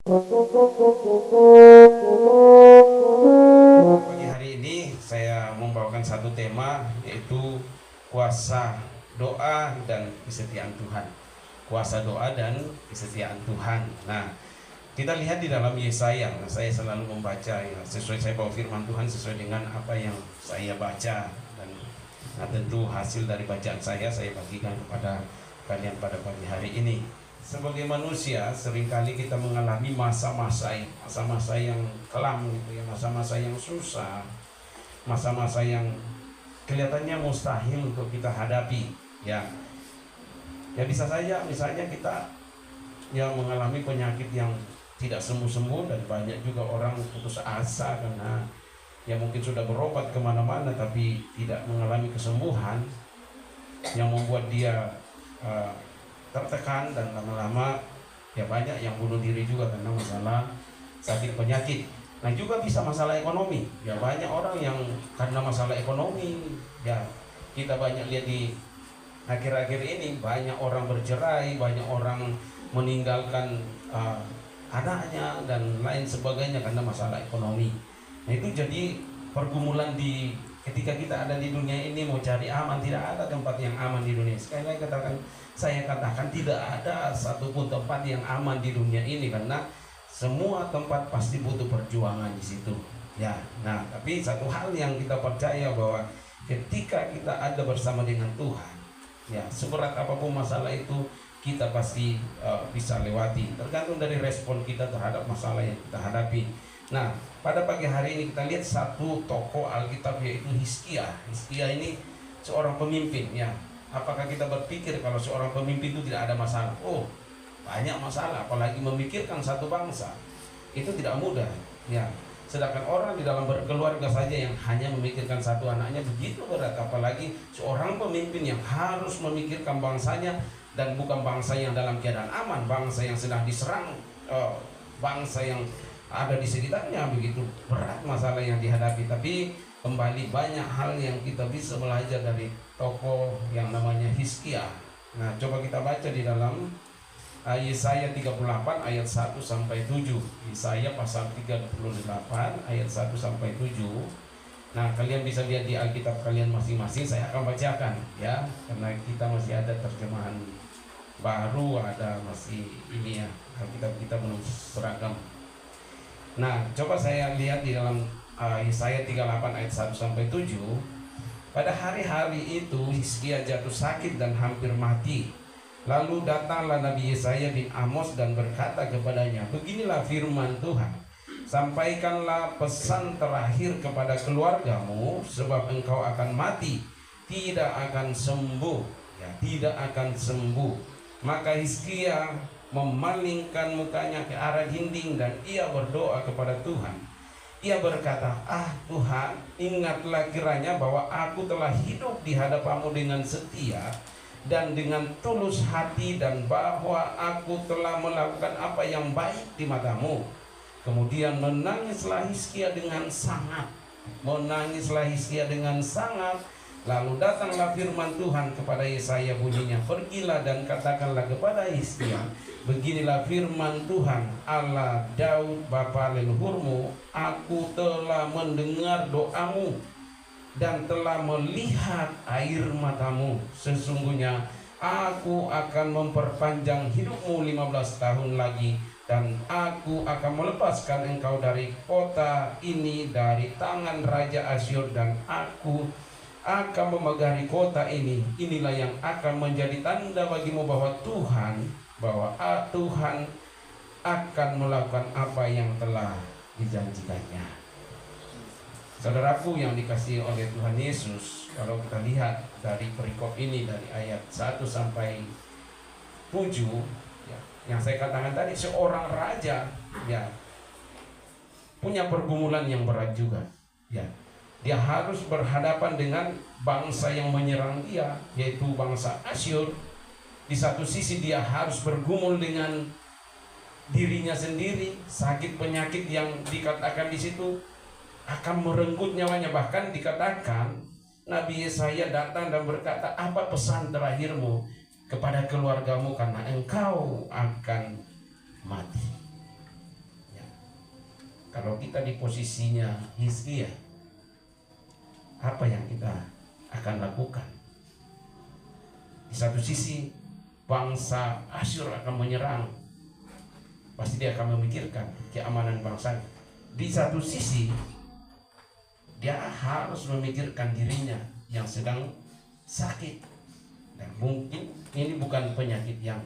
Pagi hari ini saya membawakan satu tema, yaitu kuasa doa dan kesetiaan Tuhan. Kuasa doa dan kesetiaan Tuhan. Nah, kita lihat di dalam Yesaya. Saya selalu membaca ya, sesuai saya bawa firman Tuhan sesuai dengan apa yang saya baca, dan tentu hasil dari bacaan saya bagikan kepada kalian pada pagi hari ini. Sebagai manusia, seringkali kita mengalami masa-masa yang kelam gitu ya, masa-masa yang susah, masa-masa yang kelihatannya mustahil untuk kita hadapi. Ya, ya bisa saja misalnya kita yang mengalami penyakit yang tidak sembuh-sembuh, dan banyak juga orang putus asa karena ya mungkin sudah berobat kemana-mana tapi tidak mengalami kesembuhan, yang membuat dia uh, tertekan, dan lama-lama ya banyak yang bunuh diri juga karena masalah sakit penyakit. Nah, juga bisa masalah ekonomi. Ya banyak orang yang karena masalah ekonomi, ya kita banyak lihat di akhir-akhir ini banyak orang bercerai, banyak orang meninggalkan anaknya dan lain sebagainya karena masalah ekonomi. Nah, itu jadi pergumulan di ketika kita ada di dunia ini, mau cari aman, tidak ada tempat yang aman di dunia. Sekali lagi saya katakan tidak ada satupun tempat yang aman di dunia ini, karena semua tempat pasti butuh perjuangan di situ. Ya, nah tapi satu hal yang kita percaya bahwa ketika kita ada bersama dengan Tuhan, ya seberat apapun masalah itu kita pasti bisa lewati, tergantung dari respon kita terhadap masalah yang kita hadapi. Nah, pada pagi hari ini kita lihat satu tokoh Alkitab, yaitu Hizkia. Hizkia ini seorang pemimpin ya. Apakah kita berpikir kalau seorang pemimpin itu tidak ada masalah? Oh, banyak masalah, apalagi memikirkan satu bangsa. Itu tidak mudah ya. Sedangkan orang di dalam berkeluarga saja yang hanya memikirkan satu anaknya begitu berat, apalagi seorang pemimpin yang harus memikirkan bangsanya, dan bukan bangsa yang dalam keadaan aman, bangsa yang sedang diserang, bangsa yang ada di sekitarnya. Begitu berat masalah yang dihadapi. Tapi kembali banyak hal yang kita bisa belajar dari tokoh yang namanya Hizkia. Nah, coba kita baca di dalam Yesaya 38 ayat 1 sampai 7. Yesaya pasal 38 ayat 1 sampai 7. Nah, kalian bisa lihat di Alkitab kalian masing-masing. Saya akan bacakan ya, karena kita masih ada terjemahan baru, ada masih ini ya, Alkitab kita belum seragam. Nah, coba saya lihat di dalam Yesaya 38 ayat 1 sampai 7. Pada hari-hari itu Hizkia jatuh sakit dan hampir mati. Lalu datanglah Nabi Yesaya bin Amos dan berkata kepadanya, beginilah firman Tuhan, sampaikanlah pesan terakhir kepada keluargamu, sebab engkau akan mati, tidak akan sembuh, ya, tidak akan sembuh. Maka Hizkia memalingkan mukanya ke arah dinding dan ia berdoa kepada Tuhan. Ia berkata, Tuhan, ingatlah kiranya bahwa aku telah hidup di hadapanmu dengan setia dan dengan tulus hati, dan bahwa aku telah melakukan apa yang baik di matamu. Kemudian menangislah Hizkia dengan sangat. Lalu datanglah firman Tuhan kepada Yesaya, bunyinya, pergilah dan katakanlah kepada Hizkia, beginilah firman Tuhan Allah Daud bapa leluhurmu, aku telah mendengar doamu dan telah melihat air matamu. Sesungguhnya aku akan memperpanjang hidupmu 15 tahun lagi, dan aku akan melepaskan engkau dari kota ini dari tangan Raja Asyur, dan aku akan memegangi kota ini. Inilah yang akan menjadi tanda bagimu bahwa Tuhan akan melakukan apa yang telah dijanjikannya. Saudaraku yang dikasihi oleh Tuhan Yesus, kalau kita lihat dari perikop ini, dari ayat 1 sampai 7 ya, yang saya katakan tadi, seorang raja ya punya pergumulan yang berat juga ya. Dia harus berhadapan dengan bangsa yang menyerang dia, yaitu bangsa Asyur. Di satu sisi dia harus bergumul dengan dirinya sendiri, sakit penyakit yang dikatakan di situ akan merenggut nyawanya. Bahkan dikatakan Nabi Yesaya datang dan berkata, apa pesan terakhirmu kepada keluargamu, karena engkau akan mati. kalau kita di posisinya Hizkia, apa yang kita akan lakukan? Di satu sisi bangsa Asyur akan menyerang, pasti dia akan memikirkan keamanan bangsanya. Di satu sisi dia harus memikirkan dirinya yang sedang sakit, dan mungkin ini bukan penyakit yang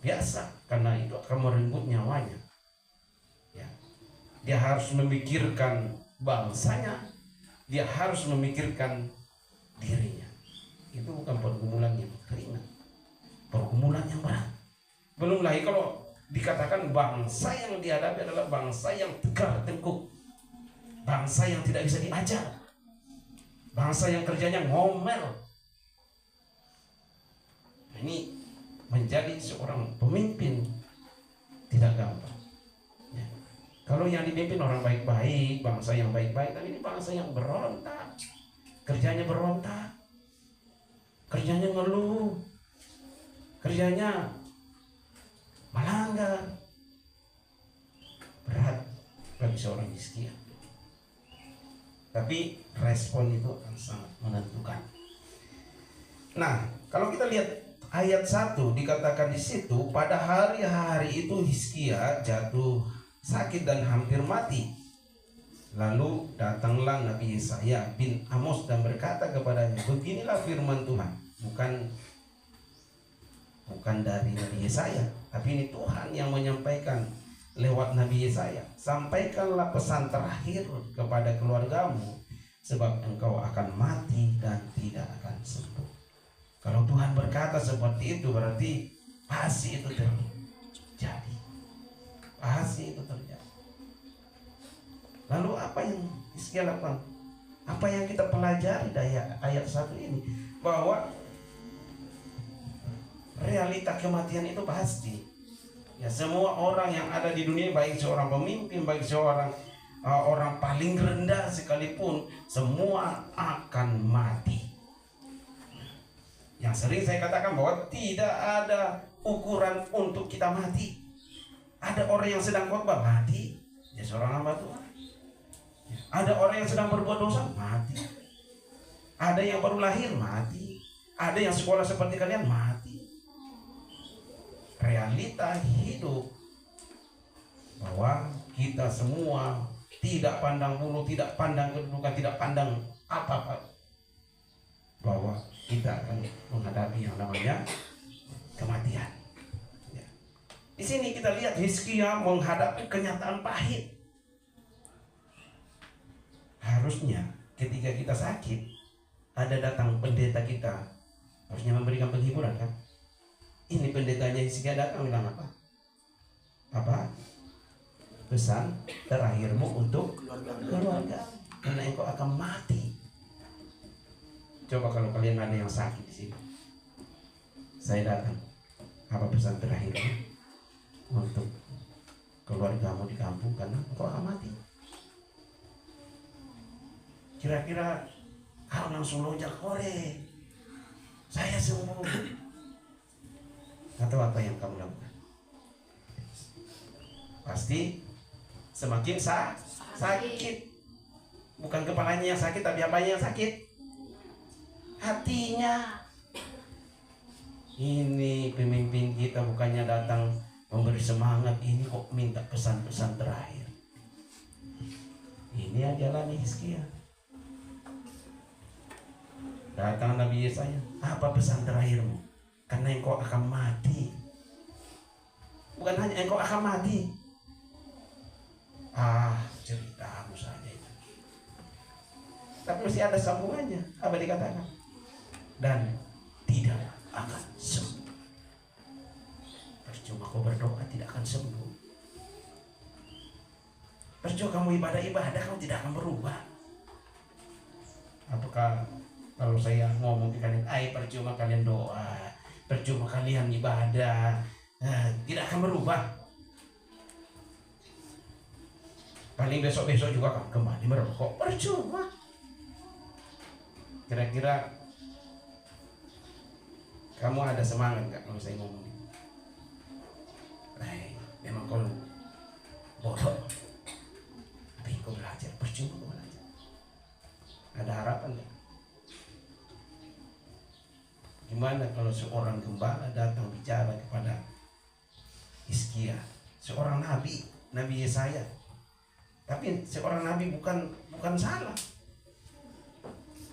biasa, karena itu akan merenggut nyawanya. Dia harus memikirkan bangsanya, dia harus memikirkan dirinya. Itu bukan pergumulan yang ringan, pergumulan yang berat. Belum lagi kalau dikatakan bangsa yang dihadapi adalah bangsa yang tegar tengkuk, bangsa yang tidak bisa diajar, bangsa yang kerjanya ngomel. Ini menjadi seorang pemimpin tidak gampang. Kalau yang dipimpin orang baik-baik, bangsa yang baik-baik, tapi ini bangsa yang berontak, kerjanya berontak, kerjanya ngeluh, kerjanya melanggar. Berat bagi seorang Hizkia. Tapi respon itu akan sangat menentukan. Nah, kalau kita lihat ayat 1 dikatakan di situ, pada hari-hari itu Hizkia jatuh sakit dan hampir mati. Lalu datanglah Nabi Yesaya bin Amos dan berkata kepadanya, beginilah firman Tuhan. Bukan dari Nabi Yesaya, tapi ini Tuhan yang menyampaikan lewat Nabi Yesaya. Sampaikanlah pesan terakhir kepada keluargamu, sebab engkau akan mati dan tidak akan sembuh. Kalau Tuhan berkata seperti itu, berarti pasti itu terjadi. Pasti itu terjadi. Lalu apa yang Hizkia lakukan? Apa yang kita pelajari dari ayat 1 ini? Bahwa realita kematian itu pasti. Ya, semua orang yang ada di dunia, baik seorang pemimpin, baik seorang orang paling rendah sekalipun, semua akan mati. Yang sering saya katakan bahwa tidak ada ukuran untuk kita mati. Ada orang yang sedang khotbah mati, dia seorang hamba Tuhan. Ada orang yang sedang berbuat dosa mati. Ada yang baru lahir mati. Ada yang sekolah seperti kalian mati. Realita hidup bahwa kita semua tidak pandang bulu, tidak pandang kedudukan, tidak pandang apa-apa, bahwa kita akan menghadapi yang namanya kematian. Di sini kita lihat Hizkia menghadapi kenyataan pahit. Harusnya ketika kita sakit, ada datang pendeta kita, harusnya memberikan penghiburan kan? Ini pendetanya Hizkia datang bilang apa? Apa? Pesan terakhirmu untuk keluarga, karena engkau akan mati. Coba kalau kalian ada yang sakit di sini, saya datang, apa pesan terakhirmu untuk keluargamu di kampung, karena engkau akan mati. Kira-kira kau langsung lonjak, "Ore, saya sembuh," atau apa yang kamu lakukan? Pasti semakin sakit. Bukan kepalanya yang sakit, tapi apanya yang sakit? Hatinya. Ini pemimpin kita bukannya datang memberi semangat, ini kok minta pesan-pesan terakhir. Ini yang dialami Hizkia. Datang Nabi Yesaya, apa pesan terakhirmu? Karena engkau akan mati. Bukan hanya engkau akan mati. Ceritamu saja itu. Tapi mesti ada sambungannya. Apa dikatakan? Dan tidak akan sembuh. Percuma kau berdoa, tidak akan sembuh. Percuma kamu ibadah, kamu tidak akan berubah. Apakah kalau saya ngomong ke kalian, percuma kalian doa, percuma kalian ibadah, tidak akan berubah. Paling besok-besok juga kamu kembali merokok, percuma. Kira-kira kamu ada semangat nggak kalau saya ngomong? Memang kau bodoh. kalau seorang gembala datang bicara kepada Hizkia, seorang nabi Yesaya. Tapi seorang nabi bukan salah.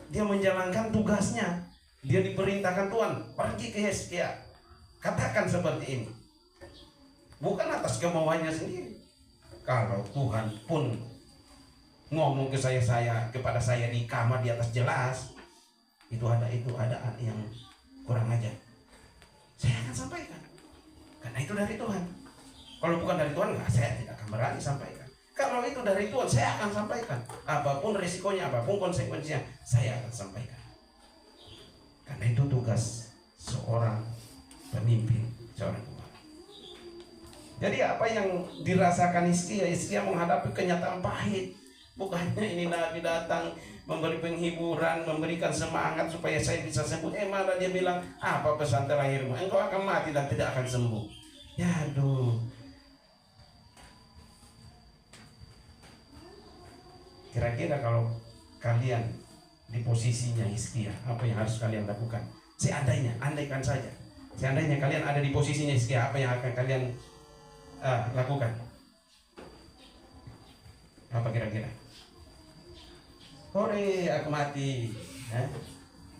Dia menjalankan tugasnya. Dia diperintahkan Tuhan, pergi ke Hizkia, katakan seperti ini. Bukan atas kemauannya sendiri. Kalau Tuhan pun ngomong ke kepada saya di kamar di atas jelas, itu ada yang kurang ajar, saya akan sampaikan. Karena itu dari Tuhan. Kalau bukan dari Tuhan, saya tidak akan berani sampaikan. Kalau itu dari Tuhan, saya akan sampaikan. Apapun risikonya, apapun konsekuensinya, saya akan sampaikan. Karena itu tugas seorang pemimpin, seorang gembala. Jadi apa yang dirasakan Hizkia menghadapi kenyataan pahit. Bukannya ini nabi datang memberi penghiburan, memberikan semangat supaya saya bisa sembuh. Malah dia bilang, apa pesan terakhirmu? Engkau akan mati dan tidak akan sembuh. Ya aduh. Kira-kira kalau kalian di posisinya Hizkia, apa yang harus kalian lakukan? Andaikan saja. Seandainya kalian ada di posisinya Hizkia, apa yang akan kalian lakukan? Apa kira-kira? Hore, aku mati.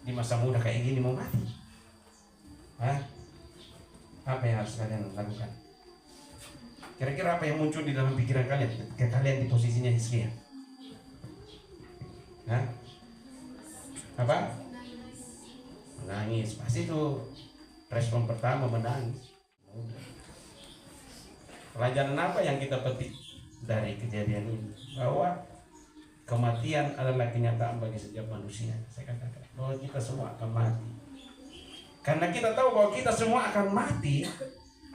Di masa muda kayak gini mau mati. Apa yang harus kalian lakukan? Kira-kira apa yang muncul di dalam pikiran kalian ketika kalian di posisinya Hizkia? Apa? Menangis. Pasti itu respon pertama, menangis. Pelajaran apa yang kita petik dari kejadian ini? Bahwa kematian adalah kenyataan bagi setiap manusia. Saya katakan bahwa kita semua akan mati. Karena kita tahu bahwa kita semua akan mati,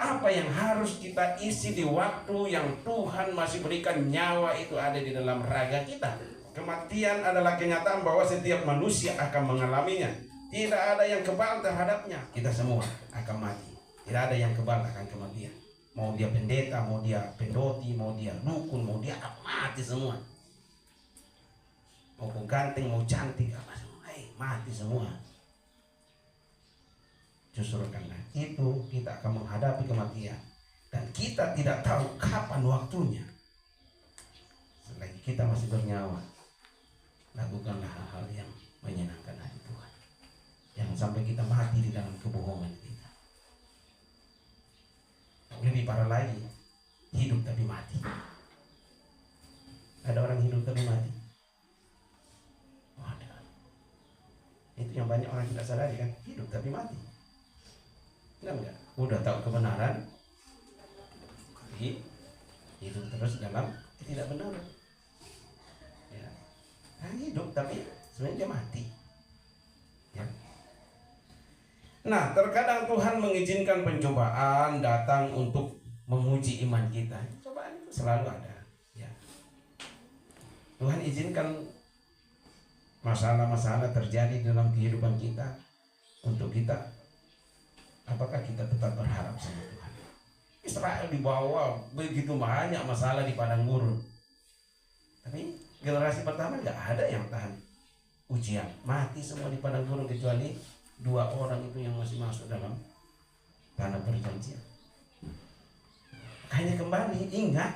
apa yang harus kita isi di waktu yang Tuhan masih berikan nyawa itu ada di dalam raga kita. Kematian adalah kenyataan bahwa setiap manusia akan mengalaminya. Tidak ada yang kebal terhadapnya. Kita semua akan mati. Tidak ada yang kebal akan kematian. Mau dia pendeta, mau dia pendoti, mau dia dukun, mau dia mati semua. Mau ganteng, mau cantik, apa semua, mati semua. Justru karena itu kita akan menghadapi kematian. Dan kita tidak tahu kapan waktunya. Selagi kita masih bernyawa, lakukanlah hal-hal yang menyenangkan hati Tuhan. Jangan sampai kita mati di dalam kebohongan kita. Lebih parah lagi, hidup tapi mati. Ada orang hidup tapi mati. Waduh. Itu yang banyak orang tidak sadari kan, hidup tapi mati. Enggak. Udah tahu kebenaran, hidup terus dalam ketidakbenaran. Ya. Hidup tapi sebenarnya dia mati. Ya. Nah, terkadang Tuhan mengizinkan pencobaan datang untuk menguji iman kita. Cobaan itu selalu ada. Ya. Tuhan izinkan masalah-masalah terjadi dalam kehidupan kita untuk kita, apakah kita tetap berharap sama Tuhan? Israel dibawa begitu banyak masalah di padang gurun, tapi generasi pertama nggak ada yang tahan ujian, mati semua di padang gurun kecuali 2 orang itu yang masih masuk dalam tanah perjanjian. Hanya kembali ingat,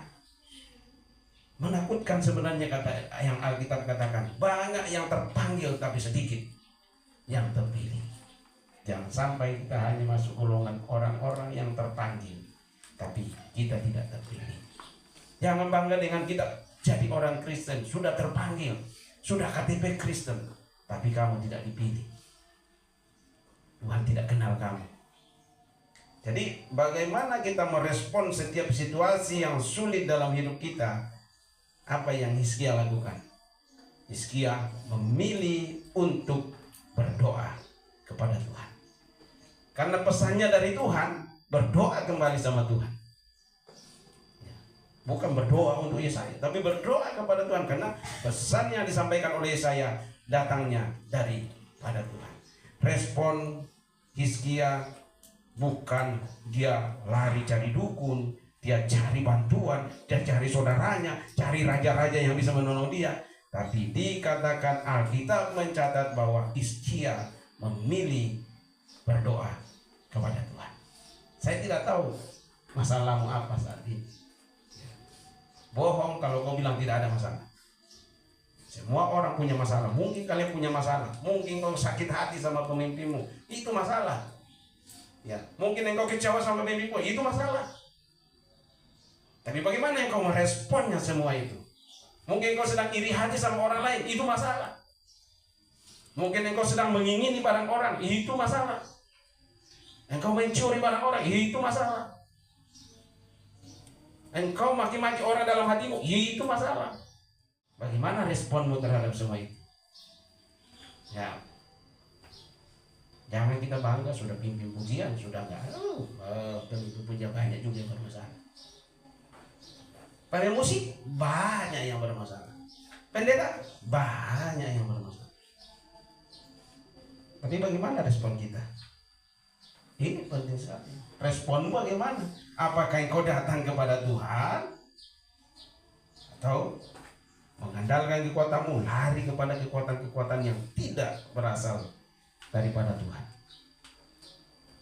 menakutkan sebenarnya kata yang Alkitab katakan, banyak yang terpanggil tapi sedikit yang terpilih. Jangan sampai kita hanya masuk golongan orang-orang yang terpanggil tapi kita tidak terpilih. Jangan bangga dengan kita jadi orang Kristen, sudah terpanggil, sudah KTP Kristen, tapi kamu tidak dipilih. Tuhan tidak kenal kamu. Jadi bagaimana kita merespon setiap situasi yang sulit dalam hidup kita? Apa yang Hizkia lakukan? Hizkia memilih untuk berdoa kepada Tuhan. Karena pesannya dari Tuhan, berdoa kembali sama Tuhan. Bukan berdoa untuk Yesaya, tapi berdoa kepada Tuhan. Karena pesan yang disampaikan oleh Yesaya datangnya daripada Tuhan. Respon Hizkia bukan dia lari cari dukun, dia cari bantuan, dia cari saudaranya, cari raja-raja yang bisa menolong dia. Tapi dikatakan Alkitab mencatat bahwa Hizkia memilih berdoa kepada Tuhan. Saya tidak tahu masalahmu apa saat ini. Bohong kalau kau bilang tidak ada masalah. Semua orang punya masalah. Mungkin kalian punya masalah. Mungkin kau sakit hati sama pemimpinmu. Itu masalah. Ya, mungkin engkau kecewa sama pemimpinmu. Itu masalah. Tapi bagaimana engkau meresponnya semua itu? Mungkin engkau sedang iri hati sama orang lain. Itu masalah. Mungkin engkau sedang mengingini barang orang. Itu masalah. Engkau mencuri barang orang. Itu masalah. Engkau maki-maki orang dalam hatimu. Itu masalah. Bagaimana responmu terhadap semua itu? Ya, jangan kita bangga sudah pimpin pujian, sudah enggak. Tentu pujian banyak juga yang bermasalah. Pada musik banyak yang bermasalah. Pendeta banyak yang bermasalah. Tapi bagaimana respon kita? Ini penting sekali. Responmu bagaimana? Apakah engkau datang kepada Tuhan atau mengandalkan kekuatanmu, lari kepada kekuatan-kekuatan yang tidak berasal daripada Tuhan?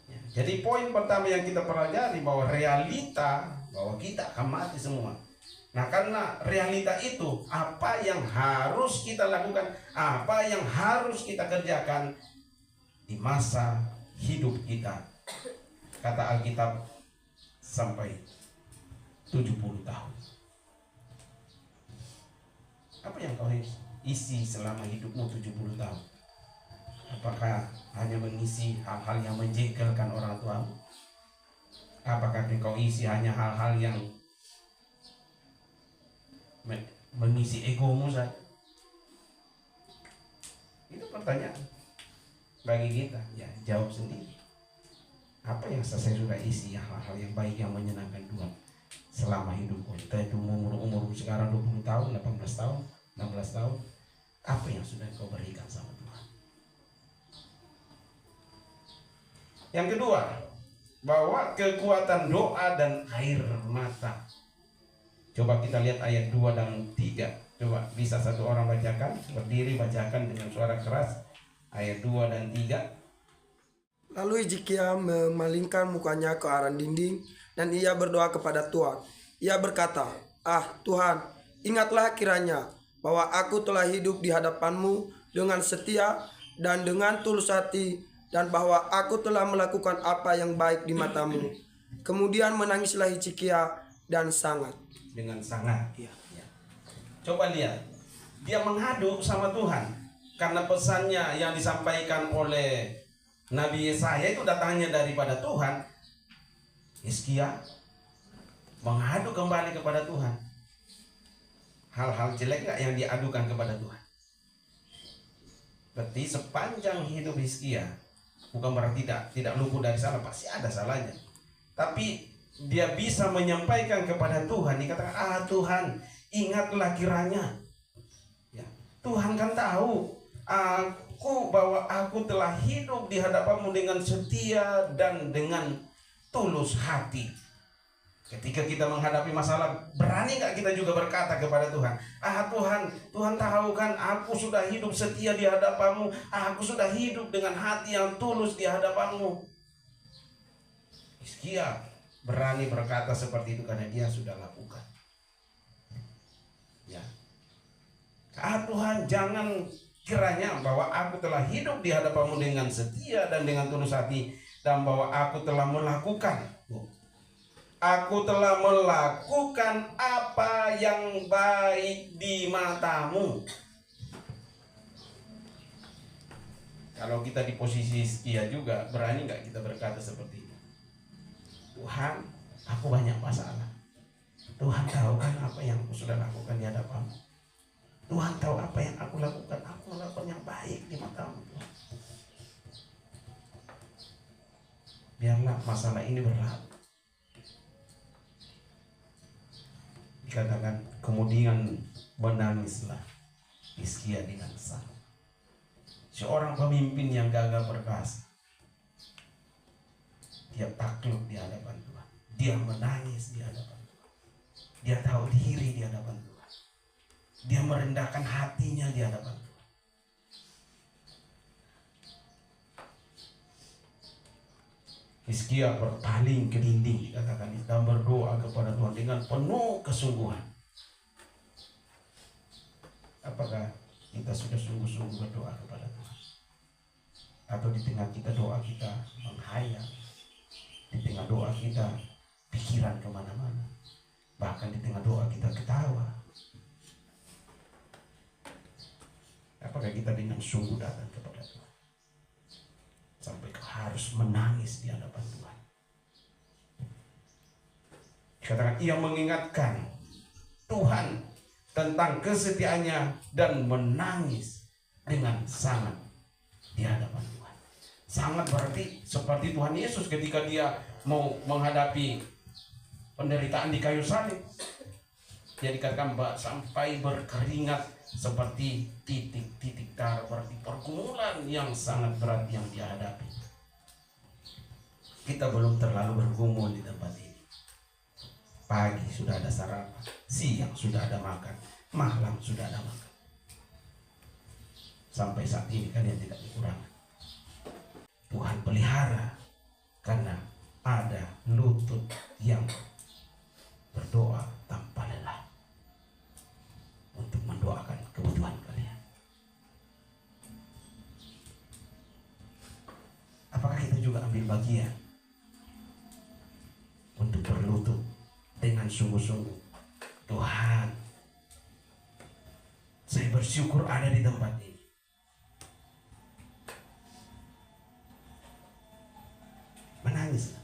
Ya, jadi poin pertama yang kita pelajari bahwa realita bahwa kita akan mati semua. Nah, karena realita itu, apa yang harus kita lakukan, apa yang harus kita kerjakan di masa hidup kita. Kata Alkitab sampai 70 tahun. Apa yang kau isi selama hidupmu 70 tahun? Apakah hanya mengisi hal-hal yang menjengkelkan orang tuamu? Apakah engkau isi hanya hal-hal yang mengisi egomu saja? Itu pertanyaan bagi kita. Ya, jawab sendiri. Apa yang saya sudah isi hal-hal yang baik yang menyenangkan Tuhan selama hidupku? Entah itu umur sekarang 20 tahun, 18 tahun, 16 tahun. Apa yang sudah kau berikan sama Tuhan? Yang kedua, bahwa kekuatan doa dan air mata. Coba kita lihat ayat 2 dan 3. Coba bisa satu orang bacakan, berdiri bacakan dengan suara keras. Ayat 2 dan 3. Lalu Hizkia memalingkan mukanya ke arah dinding dan ia berdoa kepada Tuhan. Ia berkata, "Ah Tuhan, ingatlah kiranya bahwa aku telah hidup di hadapan-Mu dengan setia dan dengan tulus hati, dan bahwa aku telah melakukan apa yang baik di mata-Mu." Kemudian menangislah Hizkia dan sangat. Dengan sangat. Ya. Coba lihat, dia mengadu sama Tuhan karena pesannya yang disampaikan oleh Nabi Yesaya itu datangnya daripada Tuhan. Hizkia mengadu kembali kepada Tuhan. Hal-hal jelek nggak yang diadukan kepada Tuhan? Berarti sepanjang hidup Hizkia, bukan berarti tidak luput dari salah, pasti ada salahnya. Tapi dia bisa menyampaikan kepada Tuhan, dikatakan, "Ah Tuhan, ingatlah kiranya." Ya, Tuhan kan tahu bahwa aku telah hidup di hadapan-Mu dengan setia dan dengan tulus hati. Ketika kita menghadapi masalah, berani nggak kita juga berkata kepada Tuhan, "Ah Tuhan, Tuhan tahu kan aku sudah hidup setia di hadapan-Mu, aku sudah hidup dengan hati yang tulus di hadapan-Mu." Hizkia berani berkata seperti itu karena dia sudah lakukan. Ya. "Ah Tuhan, jangan kiranya bahwa aku telah hidup di hadapan-Mu dengan setia dan dengan tulus hati, dan bahwa aku telah melakukan apa yang baik di mata-Mu." Kalau kita di posisi Hizkia juga, berani nggak kita berkata seperti itu? "Tuhan, aku banyak masalah. Tuhan tahu kan apa yang aku sudah lakukan di hadapan-Mu. Tuhan tahu apa yang aku lakukan. Aku melakukan yang baik di mata-Mu, Tuhan. Biarlah masalah ini berlalu." Dikatakan kemudian menangislah Hizkia dengan sangat. Seorang pemimpin yang gagal berkuasa, dia takluk di hadapan Tuhan. Dia menangis di hadapan Tuhan. Dia tahu diri di hadapan Tuhan. Dia merendahkan hatinya di hadapan Tuhan. Hizkia berpaling ke dinding, dikatakan, dan berdoa kepada Tuhan dengan penuh kesungguhan. Apakah kita sudah sungguh-sungguh berdoa kepada Tuhan? Atau di tengah kita doa kita menghayal, di tengah doa kita pikiran kemana-mana, bahkan di tengah doa kita ketawa? Apakah kita dengan sungguh datang kepada Tuhan sampai harus menangis di hadapan Tuhan? Dikatakan ia mengingatkan Tuhan tentang kesetiaannya dan menangis dengan sangat di hadapan Tuhan. Sangat berarti seperti Tuhan Yesus ketika dia mau menghadapi penderitaan di kayu salib. Dia dikatakan sampai berkeringat seperti titik-titik darah, berarti pergumulan yang sangat berat yang dia hadapi. Kita belum terlalu bergumul di tempat ini. Pagi sudah ada sarapan, siang sudah ada makan, malam sudah ada makan. Sampai saat ini kalian tidak kekurangan. Tuhan pelihara karena ada lutut yang berdoa tanpa lelah untuk mendoakan kebutuhan kalian. Apakah kita juga ambil bagian untuk berlutut dengan sungguh-sungguh? Tuhan, saya bersyukur ada di tempat ini. Menangis,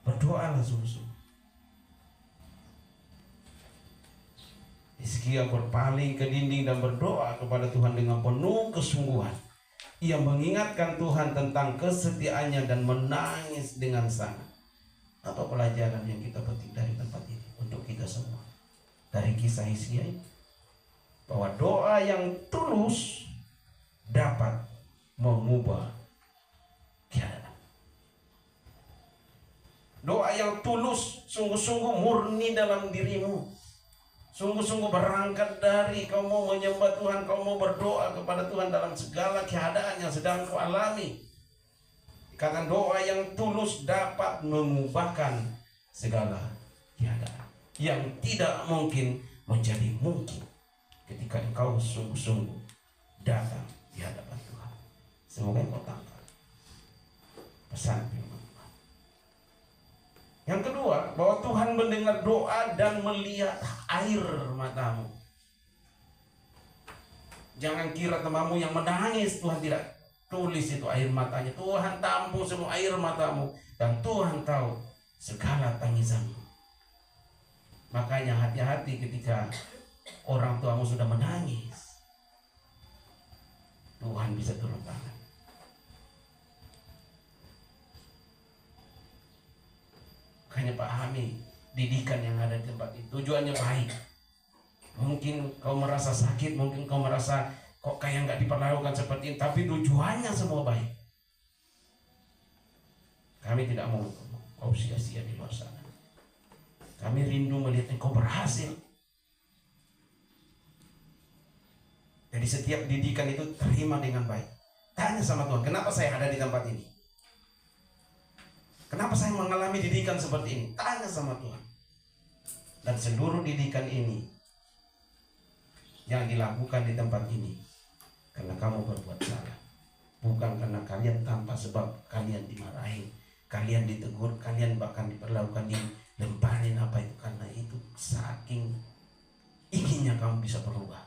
berdoalah sungguh-sungguh. Hizkia berpaling ke dinding dan berdoa kepada Tuhan dengan penuh kesungguhan. Ia mengingatkan Tuhan tentang kesetiaannya dan menangis dengan sangat. Apa pelajaran yang kita petik dari tempat ini untuk kita semua? Dari kisah Hizkia ini, bahwa doa yang tulus dapat mengubah keadaan. Doa yang tulus, sungguh-sungguh murni dalam dirimu, sungguh-sungguh berangkat dari kau mau menyembah Tuhan, kau mau berdoa kepada Tuhan dalam segala keadaan yang sedang kau alami. Karena doa yang tulus dapat mengubahkan segala keadaan yang tidak mungkin menjadi mungkin ketika engkau sungguh-sungguh datang di hadapan Tuhan. Semoga engkau tangkap pesan firman Tuhan. Yang kedua, bahwa Tuhan mendengar doa dan melihat air matamu. Jangan kira temanmu yang menangis Tuhan tidak tulis itu air matanya. Tuhan tampung semua air matamu dan Tuhan tahu segala tangisanmu. Makanya hati-hati ketika orang tuamu sudah menangis. Tuhan bisa turun tangan. Makanya pahami didikan yang ada di tempat itu. Tujuannya baik. Mungkin kau merasa sakit, mungkin kau merasa kok kayak nggak diperlakukan seperti ini, tapi tujuannya semua baik. Kami tidak mau kau sia-sia di luar sana. Kami rindu melihat engkau berhasil. Jadi setiap didikan itu terima dengan baik. Tanya sama Tuhan, kenapa saya ada di tempat ini? Kenapa saya mengalami didikan seperti ini? Tanya sama Tuhan. Dan seluruh didikan ini yang dilakukan di tempat ini karena kamu berbuat salah, bukan karena kalian tanpa sebab kalian dimarahin, kalian ditegur, kalian bahkan diperlakukan, dilemparin apa itu, karena itu saking inginnya kamu bisa berubah.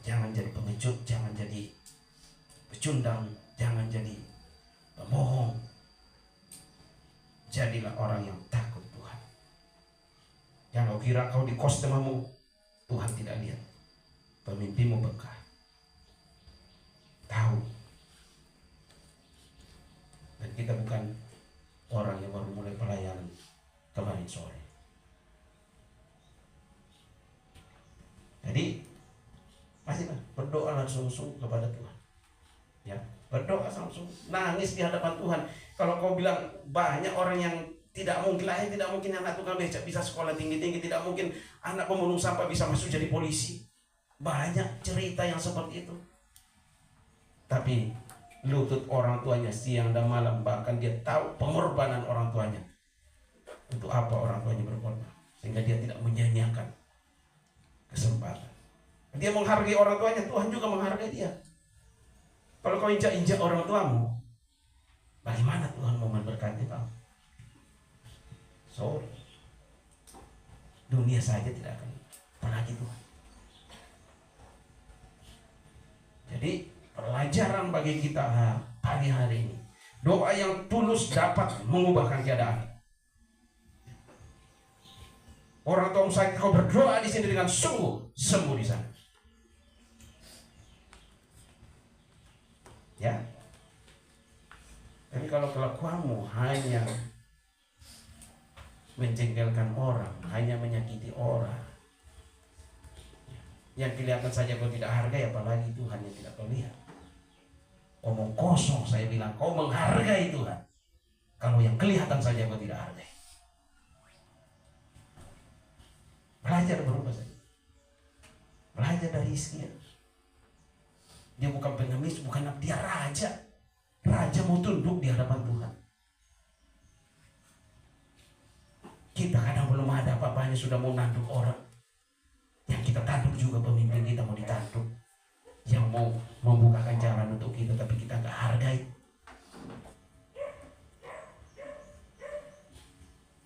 Jangan jadi pengecut, jangan jadi pecundang, jangan jadi pemohong. Jadilah orang yang takut Tuhan. Yang kau kira kau di kos temamu, Tuhan tidak lihat. Pemimpinmu bekah, tahu. Dan kita bukan orang yang baru mulai pelayanan kemarin sore. Jadi masih berdoa langsung kepada Tuhan. Ya, berdoa langsung, nangis di hadapan Tuhan. Kalau kau bilang banyak orang yang tidak mungkin lahir, tidak mungkin anak tukang becak bisa sekolah tinggi-tinggi, tidak mungkin anak pemulung sampah bisa masuk jadi polisi. Banyak cerita yang seperti itu. Tapi lutut orang tuanya siang dan malam, bahkan dia tahu pengorbanan orang tuanya. Untuk apa orang tuanya berkorban? Sehingga dia tidak menyanyiakan kesempatan. Dia menghargai orang tuanya, Tuhan juga menghargai dia. Kalau kau injak-injak orang tuamu, bagaimana Tuhan mau memberkati kau? Sorry. Dunia saja tidak akan, apalagi Tuhan. Jadi pelajaran bagi kita pagi hari ini, doa yang tulus dapat mengubahkan keadaan. Orang tua sakit, kau berdoa di sini dengan sungguh, sembuh di sana. Ya. Tapi kalau kelakuanmu hanya menjengkelkan orang, hanya menyakiti orang, yang kelihatan saja kau tidak hargai, apalagi Tuhan yang tidak kau lihat. Omong kosong, saya bilang kau menghargai Tuhan kalau yang kelihatan saja kau tidak hargai. Belajar berubah saja. Belajar dari Hizkia. Dia bukan pengemis, bukan dia raja. Raja mau tunduk di hadapan Tuhan. Kita kadang belum ada apa-apanya sudah mau nanduk orang. Yang kita tanduk juga pemimpin kita mau ditanduk. Yang mau membukakan jalan untuk kita, tapi kita gak hargai.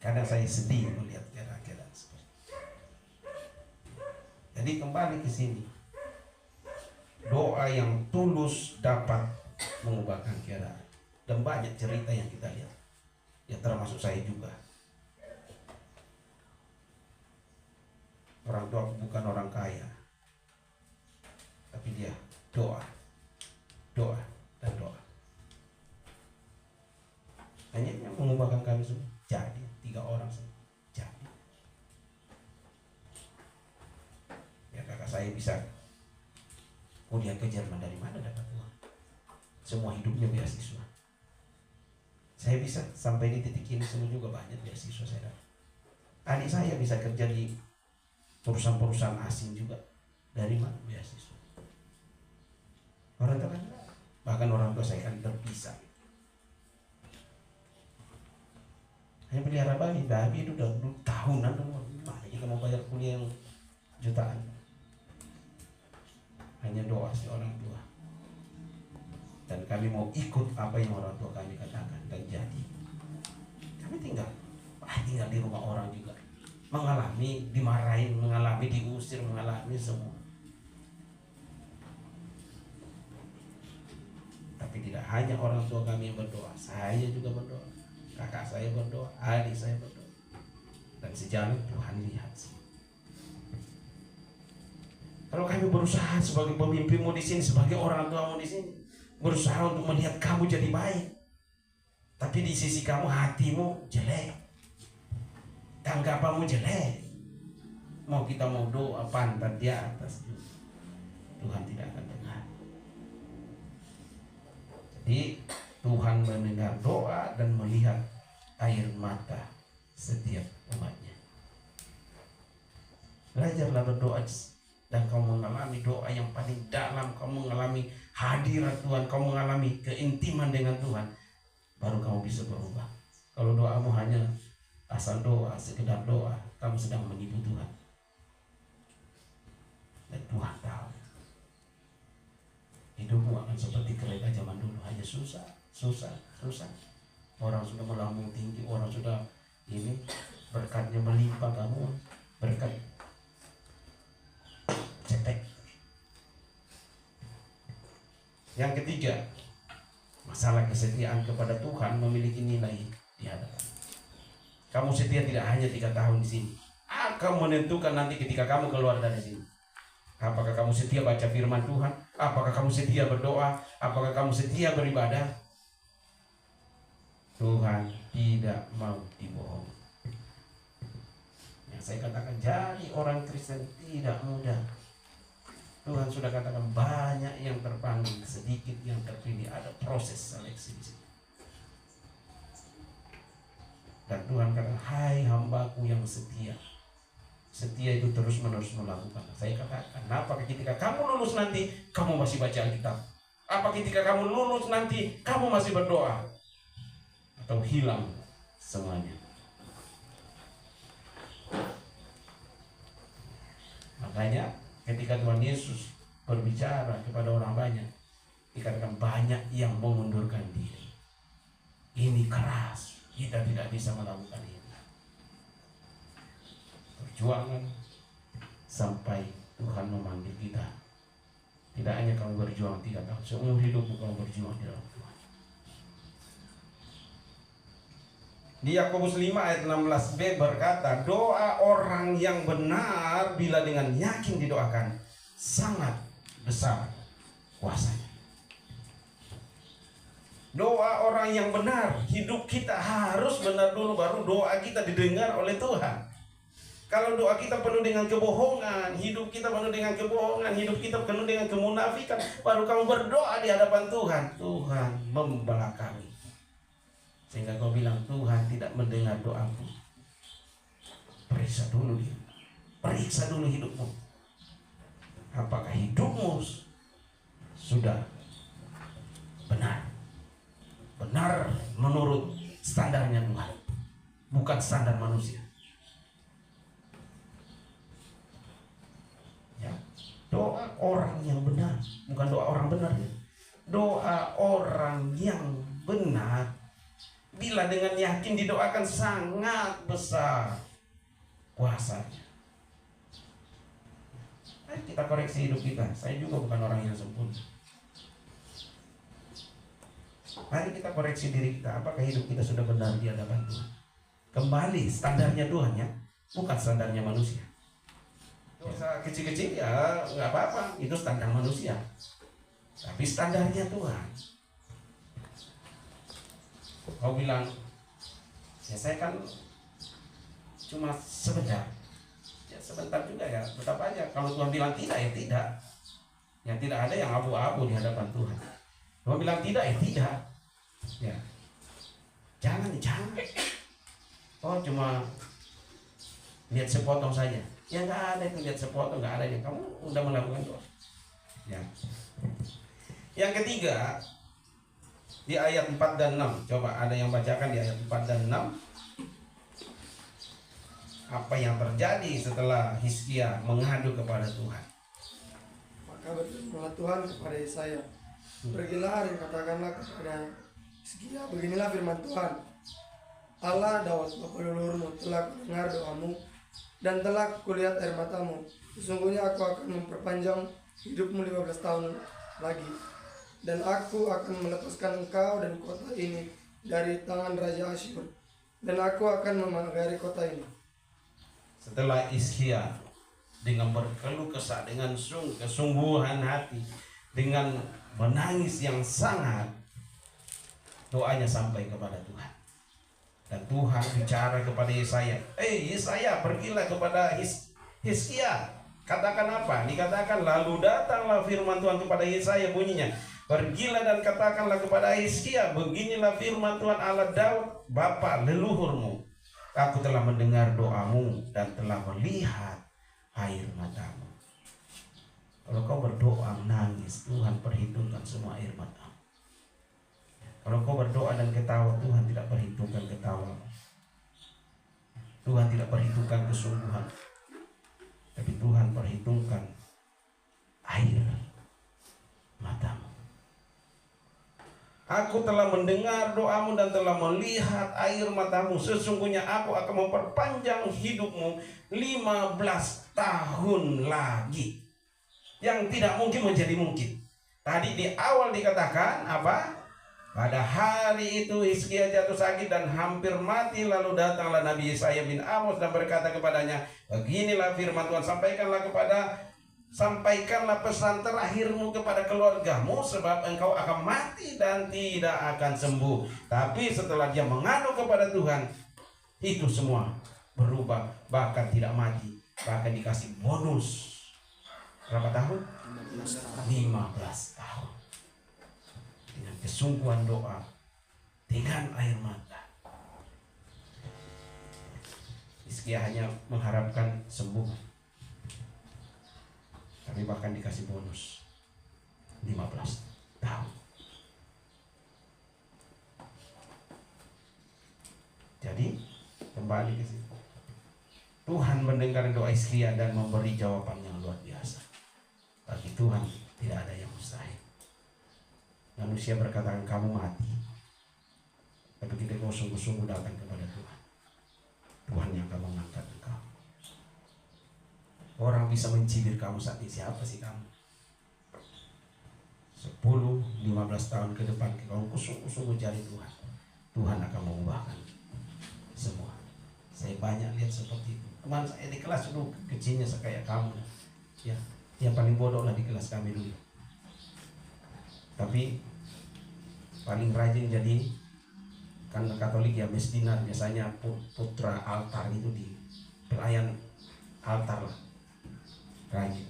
Kadang saya sedih melihat keadaan seperti itu. Jadi kembali ke sini. Doa yang tulus dapat mengubahkan keadaan. Dan banyak cerita yang kita lihat. Ya termasuk saya juga. Orang tua bukan orang kaya, tapi dia doa, dan doa. Hanya yang mengubahkan kami semua. Jadi 3 orang semua jadi. Ya kakak saya bisa kuliah ke Jerman, dari mana dapat uang? Semua hidupnya beasiswa. Saya bisa sampai di titik ini semua juga banyak beasiswa saya dapat. Adik saya bisa kerja di perusahaan-perusahaan asing juga. Dari mana beasiswa? Orang tua kan, bahkan orang tua saya kan terpisah. Hanya pelihara babi itu udah tahunan, mana kita mau bayar kuliah yang jutaan? Hanya doa si orang tua. Dan kami mau ikut apa yang orang tua kami katakan, dan jadi. Kami tinggal di rumah orang juga. Mengalami dimarahin, mengalami diusir, mengalami semua. Tapi tidak hanya orang tua kami yang berdoa, saya juga berdoa, kakak saya berdoa, adik saya berdoa, dan sejalan Tuhan lihat. Kalau kami berusaha sebagai pemimpinmu di sini, sebagai orang tuamu di sini, berusaha untuk melihat kamu jadi baik, tapi di sisi kamu hatimu jelek, tanggapanmu jelek, mau kita mau doa pantat di atas, Tuhan tidak akan dengar. Jadi Tuhan mendengar doa dan melihat air mata setiap umatnya. Belajarlah berdoa, dan kamu mengalami doa yang paling dalam, kamu mengalami hadirat Tuhan, kamu mengalami keintiman dengan Tuhan, baru kamu bisa berubah. Kalau doamu hanya asal doa, sekedar doa, kamu sedang menipu Tuhan. Dan Tuhan tahu hidupmu akan seperti kereta zaman dulu, hanya susah. Orang sudah melambung tinggi, orang sudah ini berkatnya melimpah, kamu berkat cetek. Yang ketiga, masalah kesetiaan kepada Tuhan memiliki nilai di hadapan. Kamu setia tidak hanya 3 tahun di sini, akan menentukan nanti ketika kamu keluar dari sini. Apakah kamu setia baca firman Tuhan? Apakah kamu setia berdoa? Apakah kamu setia beribadah? Tuhan tidak mau dibohongi. Yang saya katakan, jadi orang Kristen tidak mudah. Tuhan sudah katakan banyak yang terpanggil, sedikit yang terpilih. Ada proses seleksi di sini. Dan Tuhan katakan, hai hambaku yang setia. Setia itu terus menerus melakukan. Saya katakan, apakah ketika kamu lulus nanti, kamu masih baca Alkitab? Apa ketika kamu lulus nanti kamu masih berdoa? Atau hilang semuanya? Makanya ketika Tuhan Yesus berbicara kepada orang banyak, dikatakan banyak yang mengundurkan diri. Ini keras, kita tidak bisa melakukan ini. Perjuangan sampai Tuhan memanggil kita. Tidak hanya kamu berjuang 3 tahun, seumur hidupmu kamu berjuang di dalam Tuhan. Di Yakobus 5 ayat 16b berkata, doa orang yang benar bila dengan yakin didoakan sangat besar kuasanya. Doa orang yang benar, hidup kita harus benar dulu, baru doa kita didengar oleh Tuhan. Kalau doa kita penuh dengan kebohongan, hidup kita penuh dengan kebohongan, hidup kita penuh dengan kemunafikan, baru kamu berdoa di hadapan Tuhan, Tuhan membelakangi. Sehingga kau bilang, Tuhan tidak mendengar doaku. Periksa dulu dia. Periksa dulu hidupmu. Apakah hidupmu sudah benar? Benar menurut standarnya Tuhan, bukan standar manusia. Ya. Doa orang yang benar, bukan doa orang benar ya. Doa orang yang benar bila dengan yakin didoakan sangat besar kuasanya. Ayo kita koreksi hidup kita. Saya juga bukan orang yang sempurna. Mari kita koreksi diri kita. Apakah hidup kita sudah benar di hadapan Tuhan? Kembali standarnya Tuhan ya, bukan standarnya manusia. Dosa kecil-kecil ya nggak apa-apa, itu standar manusia. Tapi standarnya Tuhan. Kau bilang, ya saya kan cuma sebentar. Ya sebentar juga ya, tetap aja. Kalau Tuhan bilang tidak, ya tidak. Yang tidak ada yang abu-abu di hadapan Tuhan. Tuhan bilang tidak, ya tidak. Ya, jangan. Oh cuma lihat sepotong saja. Ya nggak ada itu lihat sepotong, nggak ada yang kamu udah melakukan doa. Ya. Yang ketiga di ayat 4 dan 6. Coba ada yang bacakan di ayat 4 dan 6. Apa yang terjadi setelah Hizkia mengadu kepada Tuhan? Maka berfirmanlah Tuhan kepada Yesaya, pergilah dan katakanlah kepada Hizkia, beginilah firman Tuhan, Allah Daud bapa leluhurmu telah mendengar doamu dan telah kulihat air matamu. Sesungguhnya aku akan memperpanjang hidupmu 15 tahun lagi, dan aku akan melepaskan engkau dan kota ini dari tangan Raja Asyur, dan aku akan memagari kota ini. Setelah Hizkia dengan berkeluh kesah, dengan kesungguhan hati, dengan menangis yang sangat, doanya sampai kepada Tuhan. Dan Tuhan bicara kepada Yesaya, Yesaya, pergilah kepada Hizkia. Katakan apa? Dikatakan, lalu datanglah firman Tuhan kepada Yesaya, bunyinya, pergilah dan katakanlah kepada Hizkia, beginilah firman Tuhan Allah Daud bapa leluhurmu, aku telah mendengar doamu dan telah melihat air matamu. Kalau kau berdoa menangis, Tuhan perhitungkan semua air matamu. Kalau kau berdoa dan ketawa, Tuhan tidak perhitungkan ketawa. Tuhan tidak perhitungkan kesungguhan, tapi Tuhan perhitungkan air matamu. Aku telah mendengar doamu dan telah melihat air matamu. Sesungguhnya aku akan memperpanjang hidupmu 15 tahun lagi. Yang tidak mungkin menjadi mungkin. Tadi di awal dikatakan apa? Pada hari itu Hizkia jatuh sakit dan hampir mati. Lalu datanglah Nabi Yesaya bin Amos dan berkata kepadanya, beginilah firman Tuhan, sampaikanlah pesan terakhirmu kepada keluargamu, sebab engkau akan mati dan tidak akan sembuh. Tapi setelah dia mengadu kepada Tuhan, itu semua berubah, bahkan tidak mati, bahkan dikasih bonus. Berapa tahun? 15 tahun. Dengan kesungguhan doa, dengan air mata. Hizkia hanya mengharapkan sembuh, tapi bahkan dikasih bonus 15 tahun. kembali ke situ. Tuhan mendengar doa Hizkia dan memberi jawaban yang luar biasa. Bagi Tuhan tidak ada yang mustahil. Manusia berkata kamu mati, tapi kita kau sungguh-sungguh datang kepada Tuhan, Tuhan yang akan mengangkat engkau. Orang bisa mencibir kamu saat ini, siapa sih kamu? 10-15 tahun ke depan kamu sungguh-sungguh cari Tuhan, Tuhan akan mengubahkan semua. Saya banyak lihat seperti itu. Teman saya di kelas dulu kecilnya kayak kamu, ya, yang paling bodoh lah di kelas kami dulu. Tapi paling rajin jadi, kan Katolik ya, Mesdinar biasanya putra altar itu di pelayan altar lah, rajin.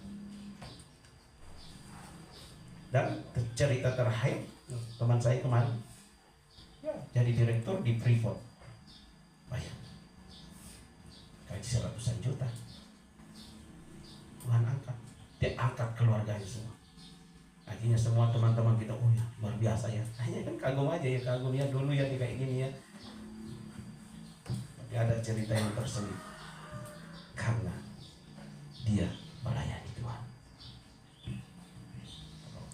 Dan cerita terakhir teman saya kemarin, ya, jadi direktur di Freeport, bayang gaji 100-an juta. Tuhan angkat, dia angkat keluarganya semua. Akhirnya semua teman-teman kita, oh ya luar biasa ya. Hanya kan kagum aja ya, kagum ya dulu ya kayak gini ya. Tapi ada cerita yang terselip, karena dia melayani Tuhan.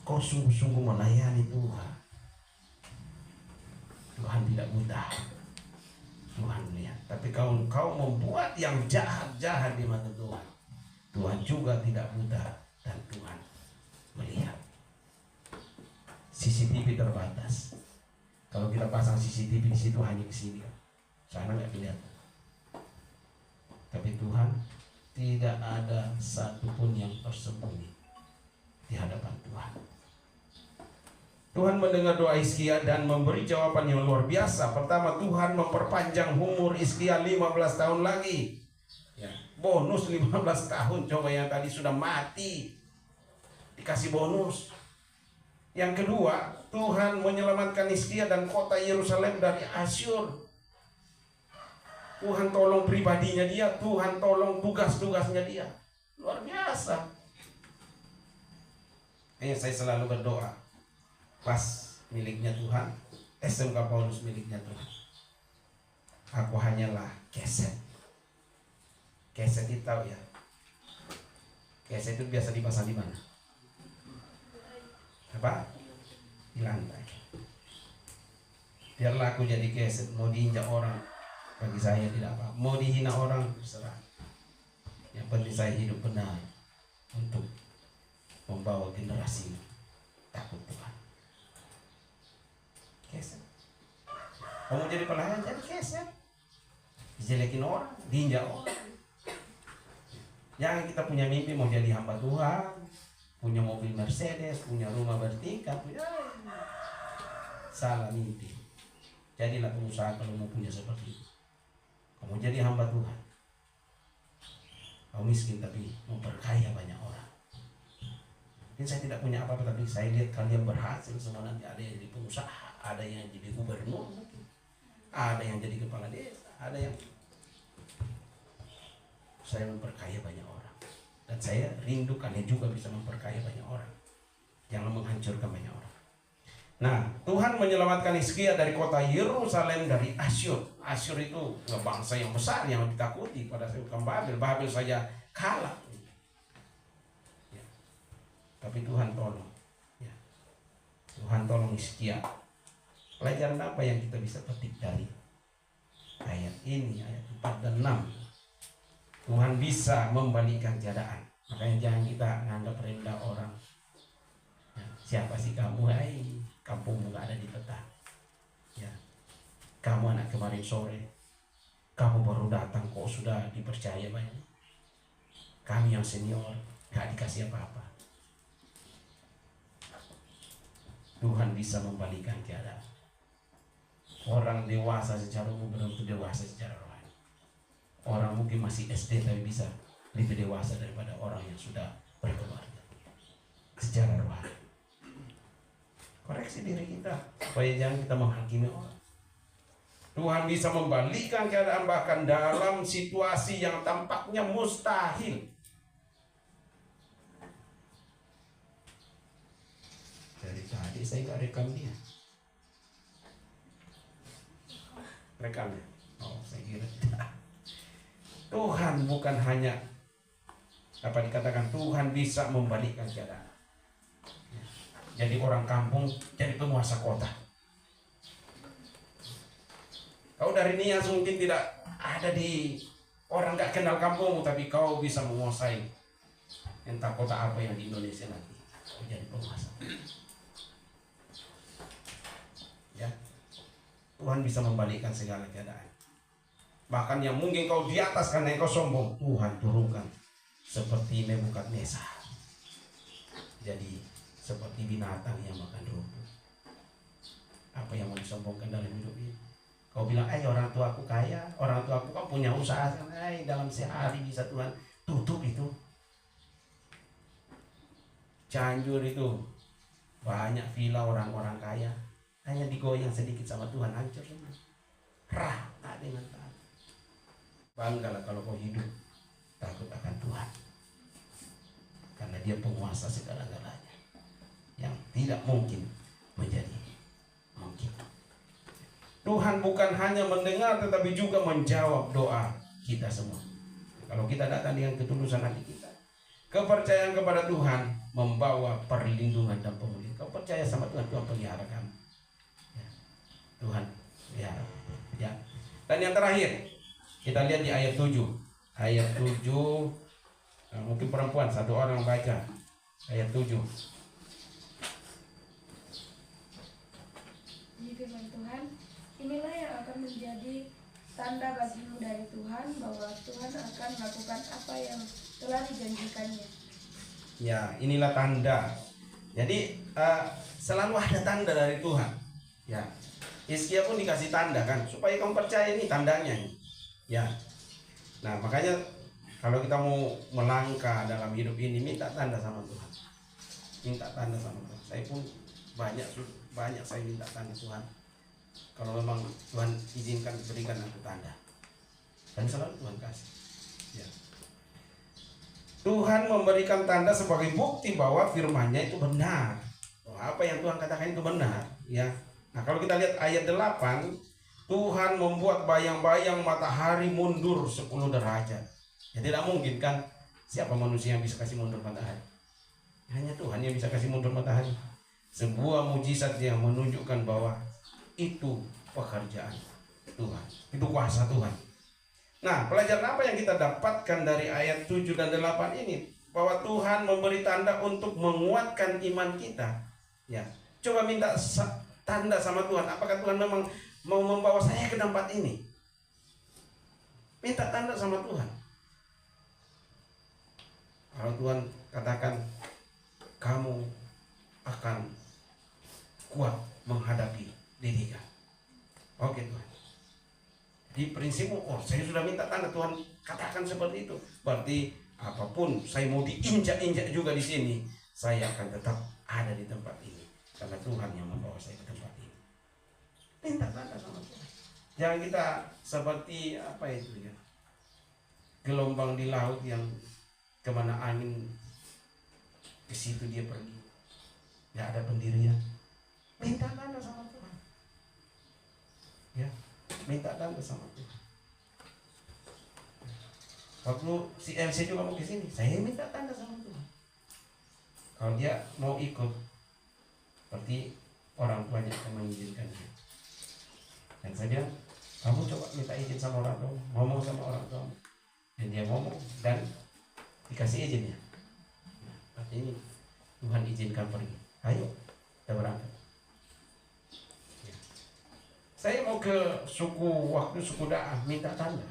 Kau sungguh-sungguh melayani Tuhan, Tuhan tidak mudah. Tuhan melihat. Tapi kau membuat yang jahat-jahat di mata Tuhan, Tuhan juga tidak mudah, dan Tuhan melihat. CCTV terbatas. Kalau kita pasang CCTV di situ hanya ke sini, sana nggak kelihatan. Tapi Tuhan tidak ada satupun yang tersembunyi di hadapan Tuhan. Tuhan mendengar doa Hizkia dan memberi jawaban yang luar biasa. Pertama, Tuhan memperpanjang umur Hizkia 15 tahun lagi. Ya, bonus 15 tahun. Coba yang tadi sudah mati, dikasih bonus. Yang kedua, Tuhan menyelamatkan Hizkia dan kota Yerusalem dari Asyur. Tuhan tolong pribadinya dia, Tuhan tolong tugas-tugasnya dia. Luar biasa. Saya selalu berdoa, pas miliknya Tuhan, SMK Paulus miliknya Tuhan. Aku hanyalah keset. Keset itu tahu ya? Keset itu biasa dipasang di mana? Apa? Di lantai. Biarlah aku jadi keset. Mau diinjak orang, bagi saya tidak apa. Mau dihina orang, terserah. Yang penting saya hidup benar untuk membawa generasi takut Tuhan. Keset. Kamu jadi pelayan, jadi keset. Dijelekin orang, diinjak orang. Jangan kita punya mimpi mau jadi hamba Tuhan, punya mobil Mercedes, punya rumah bertingkat, salah mimpi. Jadilah pengusaha kalau mau punya seperti itu. Kamu jadi hamba Tuhan, kamu miskin tapi memperkaya banyak orang. Mungkin saya tidak punya apa-apa, tapi saya lihat kalian berhasil semua. Nanti ada yang jadi pengusaha, ada yang jadi gubernur, ada yang jadi kepala desa, ada yang saya memperkaya banyak orang. Dan saya rindu kalian juga bisa memperkaya banyak orang. Jangan menghancurkan banyak orang. Nah, Tuhan menyelamatkan Hizkia dari kota Yerusalem dari Asyur. Asyur itu bangsa yang besar yang ditakuti pada saat Babel. Babel saja kalah. Ya. Tapi Tuhan tolong. Ya. Tuhan tolong Hizkia. Pelajaran apa yang kita bisa petik dari ayat ini, ayat 4 dan 6? Tuhan bisa membalikkan keadaan. Makanya jangan kita nganggap rendah orang. Ya, siapa sih kamu? Hai, kampungmu gak ada di peta. Ya, kamu anak kemarin sore, kamu baru datang kok sudah dipercaya banyak. Kami yang senior gak dikasih apa-apa. Tuhan bisa membalikkan keadaan. Orang dewasa secara umum belum tentu dewasa secara rohani. Orang mungkin masih SD tapi bisa lebih dewasa daripada orang yang sudah berkeluarga secara rohani. Koreksi diri kita supaya jangan kita menghakimi orang. Tuhan bisa membalikkan keadaan bahkan dalam situasi yang tampaknya mustahil. Dari tadi saya gak rekam dia. Rekamnya? Oh, saya kira tidak. Tuhan bukan hanya dikatakan, Tuhan bisa membalikkan keadaan. Jadi orang kampung jadi penguasa kota. Kau dari niat mungkin tidak ada di orang gak kenal kampung, tapi kau bisa menguasai entah kota apa yang di Indonesia nanti. Kau jadi penguasa. Ya, Tuhan bisa membalikkan segala keadaan. Bahkan yang mungkin kau di atas karena kau sombong, Tuhan turunkan seperti Nebukadnezar. Jadi seperti binatang yang makan rumput. Apa yang mau disombongkan dalam hidup ini? Kau bilang, orang tua aku kaya, orang tua aku kan punya usaha, dalam sehari bisa Tuhan tutup itu. Cianjur itu banyak villa orang-orang kaya, hanya digoyang sedikit sama Tuhan, hancur semua. Rata dengan tanah. Banggalah kalau kau hidup takut akan Tuhan, karena Dia penguasa segala-galanya, yang tidak mungkin menjadi mungkin. Tuhan bukan hanya mendengar tetapi juga menjawab doa kita semua. Kalau kita datang dengan ketulusan hati kita, kepercayaan kepada Tuhan membawa perlindungan dan pemulihan. Kau percaya sama Tuhan, Tuhan pelihara kamu. Ya. Tuhan pelihara. Ya. Dan yang terakhir, kita lihat di ayat 7. Ayat 7, mungkin perempuan, satu orang baca. Ayat 7. Di firman Tuhan, inilah yang akan menjadi tanda bagimu dari Tuhan, bahwa Tuhan akan melakukan apa yang telah dijanjikannya. Ya, inilah tanda. Jadi selalu ada tanda dari Tuhan. Ya, Hizkia pun dikasih tanda kan, supaya kamu percaya ini tandanya. Ya, nah makanya kalau kita mau melangkah dalam hidup ini, minta tanda sama Tuhan. Minta tanda sama Tuhan. Saya pun banyak saya minta tanda Tuhan. Kalau memang Tuhan izinkan, berikan aku tanda. Dan selalu Tuhan kasih. Ya. Tuhan memberikan tanda sebagai bukti bahwa firman-Nya itu benar. Apa yang Tuhan katakan itu benar. Ya. Nah kalau kita lihat ayat 8, Tuhan membuat bayang-bayang matahari mundur 10 derajat. Ya tidak mungkin kan, siapa manusia yang bisa kasih mundur matahari? Hanya Tuhan yang bisa kasih mundur matahari. Sebuah mujizat yang menunjukkan bahwa itu pekerjaan Tuhan, itu kuasa Tuhan. Nah, pelajaran apa yang kita dapatkan dari ayat 7 dan 8 ini? Bahwa Tuhan memberi tanda untuk menguatkan iman kita. Ya, coba minta tanda sama Tuhan. Apakah Tuhan memang mau membawa saya ke tempat ini? Minta tanda sama Tuhan. Kalau Tuhan katakan kamu akan kuat menghadapi didikan. Oke Tuhan. Di prinsipmu, saya sudah minta tanda, Tuhan katakan seperti itu. Berarti apapun saya mau diinjak-injak juga di sini, saya akan tetap ada di tempat ini. Karena Tuhan yang membawa saya ke tempat ini. Minta tanda sama Tuhan. Jangan kita seperti apa itu ya, gelombang di laut yang kemana angin ke situ dia pergi. Tidak ada pendirian. Minta tanda sama Tuhan. Ya, minta tanda sama Tuhan. Waktu si MC juga mau ke sini, saya minta tanda sama Tuhan. Kalau dia mau ikut, seperti orang tuanya akan mengizinkan dia. Dan saya bilang, kamu coba minta izin sama orang tua, ngomong sama orang tua. Dan dia ngomong dan dikasih izinnya. Nah, artinya ini Tuhan izinkan pergi. Ayo, kita berangkat. Ya. Saya mau ke waktu suku Daah, minta tanda.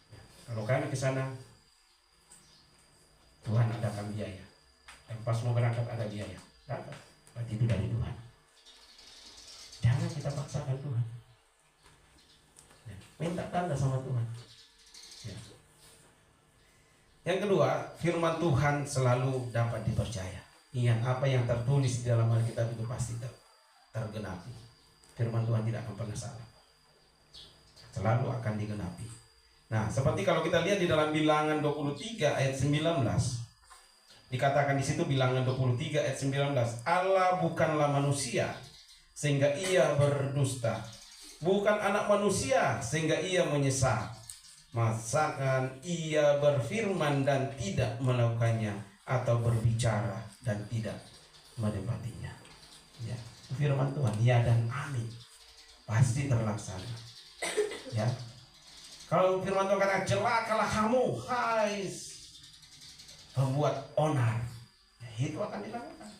Ya. Kalau kami ke sana, Tuhan adakan biaya. Dan pas mau berangkat ada biaya. Berangkat. Berarti itu dari Tuhan. Jangan kita paksakan Tuhan. Ya. Minta tanda sama Tuhan. Ya. Yang kedua, firman Tuhan selalu dapat dipercaya. Ingat, apa yang tertulis di dalam Alkitab itu pasti tergenapi. Firman Tuhan tidak akan pernah salah. Selalu akan digenapi. Nah, seperti kalau kita lihat di dalam Bilangan 23 ayat 19. Dikatakan di situ Bilangan 23 ayat 19, Allah bukanlah manusia sehingga ia berdusta, bukan anak manusia sehingga ia menyesal. masakan ia berfirman dan tidak melakukannya, atau berbicara dan tidak menepatinya. Ya, firman Tuhan ya dan amin, pasti terlaksana. Ya, kalau firman Tuhan kata celakalah kamu, hai pembuat onar, ya, itu akan dilakukan.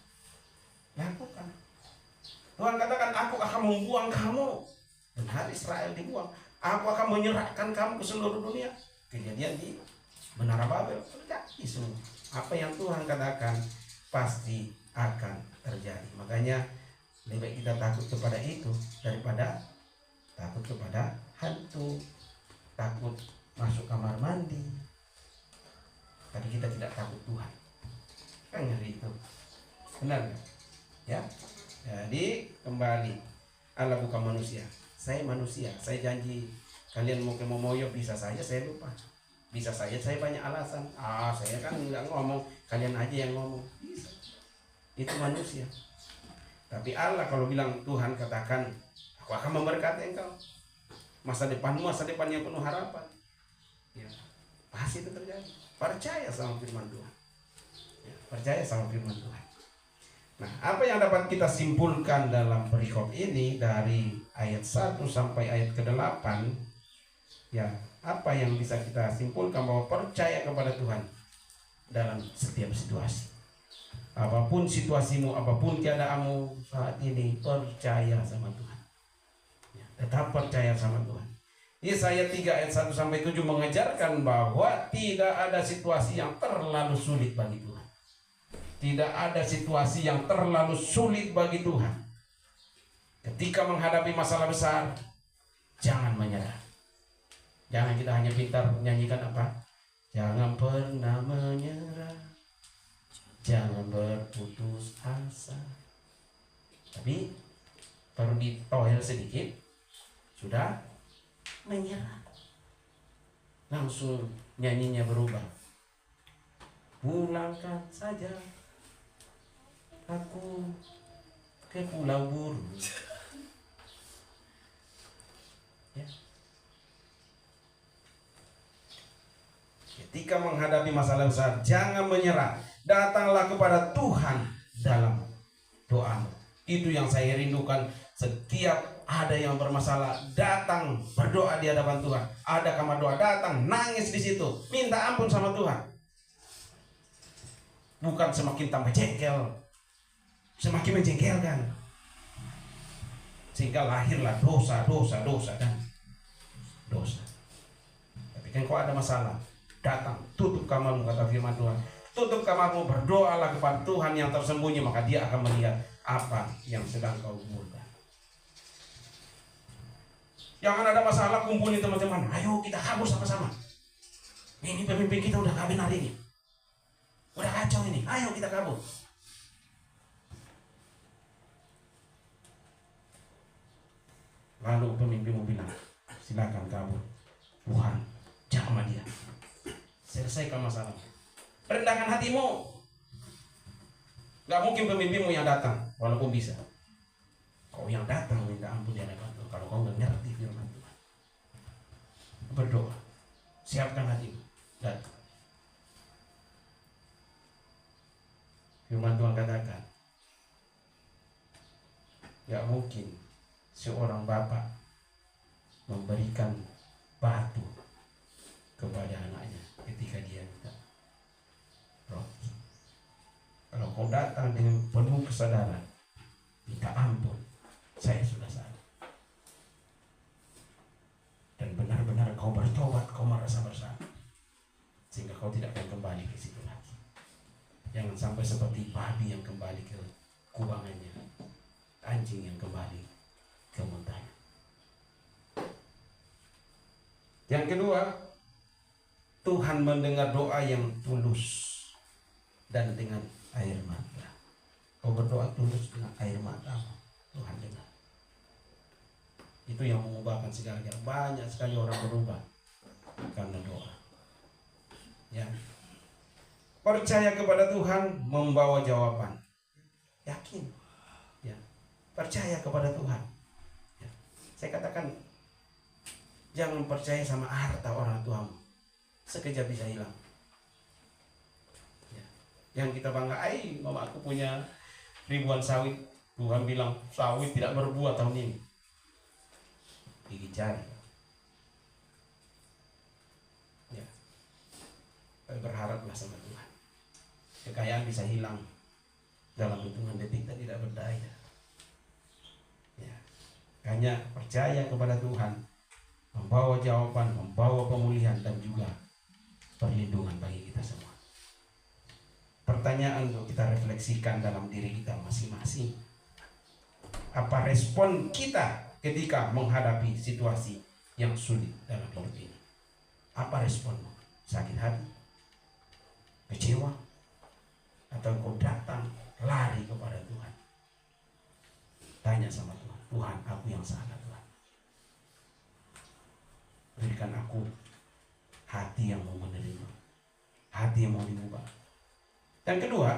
Lakukan. Tuhan katakan aku akan membuang kamu. Benar, Israel dibuang. Aku akan menyerahkan kamu ke seluruh dunia. Kejadian di Menara Babel terjadi semua. Apa yang Tuhan katakan pasti akan terjadi. Makanya lebih baik kita takut kepada itu daripada takut kepada hantu, takut masuk kamar mandi. Tapi kita tidak takut Tuhan. Kan ngeri itu. Benar nggak? Ya. Jadi kembali, Allah bukan manusia. Saya manusia. Saya janji kalian mau ke Momoyo bisa saja saya lupa. Bisa saja saya banyak alasan. Saya kan nggak ngomong, kalian aja yang ngomong. Bisa. Itu manusia. Tapi Allah kalau bilang, Tuhan katakan, aku akan memberkati engkau. Masa depan yang penuh harapan. Ya, pasti itu terjadi. Percaya sama firman Tuhan. Ya, percaya sama firman Tuhan. Nah, apa yang dapat kita simpulkan dalam perikop ini dari ayat 1 sampai ayat ke-8? Ya, apa yang bisa kita simpulkan? Bahwa percaya kepada Tuhan dalam setiap situasi. Apapun situasimu, apapun keadaanmu saat ini, percaya sama Tuhan. Ya, tetap percaya sama Tuhan. Yesaya 3 ayat 1 sampai 7 mengajarkan bahwa tidak ada situasi yang terlalu sulit bagi Tuhan. Tidak ada situasi yang terlalu sulit bagi Tuhan. Ketika menghadapi masalah besar, jangan menyerah. Jangan kita hanya pintar menyanyikan apa? Jangan pernah menyerah, jangan berputus asa. Tapi baru ditohel sedikit, sudah menyerah. Langsung nyanyinya berubah. Pulangkan saja aku ke pulau buru. Ya. Ketika menghadapi masalah besar, jangan menyerah. Datanglah kepada Tuhan dalam doamu. Itu yang saya rindukan. Setiap ada yang bermasalah, datang berdoa di hadapan Tuhan. Ada kamar doa, datang nangis di situ, minta ampun sama Tuhan. Bukan semakin tambah jengkel, semakin menjengkelkan, sehingga lahirlah dosa dan dosa. Tapi kan kalau ada masalah, datang, tutup kamarmu, kata firman Tuhan. Tutup kamarmu, berdoalah kepada Tuhan yang tersembunyi, maka Dia akan melihat apa yang sedang kau gumulkan. Jangan ada masalah, kumpulin teman-teman, ayo kita kabur sama-sama. Ini pemimpin kita udah kawin hari ini, udah kacau ini, ayo kita kabur. Lalu pemimpinmu bilang, silakan kabur, Tuhan jamah dia, selesaikan masalahnya. Rendahkan hatimu. Gak mungkin pemimpinmu yang datang, walaupun bisa. Kau yang datang minta ampun di hadapan Tuhan. Kalau kau nggak ngerti firman Tuhan, berdoa, siapkan hatimu. Dan firman Tuhan katakan, gak mungkin seorang bapak memberikan batu kepada anaknya ketika dia minta roti. Kalau kau datang dengan penuh kesadaran, minta ampun, saya sudah salah, dan benar-benar kau bertobat, kau merasa bersalah, sehingga kau tidak akan kembali ke situ lagi. Jangan sampai seperti babi yang kembali ke kubangannya, anjing yang kembali ke muntahnya. Yang kedua, Tuhan mendengar doa yang tulus dan dengan air mata. Kau berdoa tulus dengan air mata, Tuhan dengar. Itu yang mengubahkan segalanya. Banyak sekali orang berubah karena doa. Ya. Percaya kepada Tuhan membawa jawaban. Yakin. Ya. Percaya kepada Tuhan. Ya. Saya katakan, Jangan percaya sama harta orang tuamu, sekejap bisa hilang. Ya. Yang kita bangga, mama aku punya ribuan sawit. Tuhan bilang sawit tidak berbuah tahun ini. Gigi jari. Ya. Berharaplah sama Tuhan. Kekayaan bisa hilang dalam hitungan detik, dan tidak berdaya. Ya. Hanya percaya kepada Tuhan, membawa jawaban, membawa pemulihan, dan juga perlindungan bagi kita semua. Pertanyaan untuk kita refleksikan dalam diri kita masing-masing. Apa respon kita ketika menghadapi situasi yang sulit dalam hidup ini? Apa responmu? Sakit hati? Kecewa? Atau kau datang lari kepada Tuhan? Tanya sama Tuhan, Tuhan, aku yang salah Tuhan. Berikan aku hati yang mau menerima, hati yang mau diubah. Dan kedua,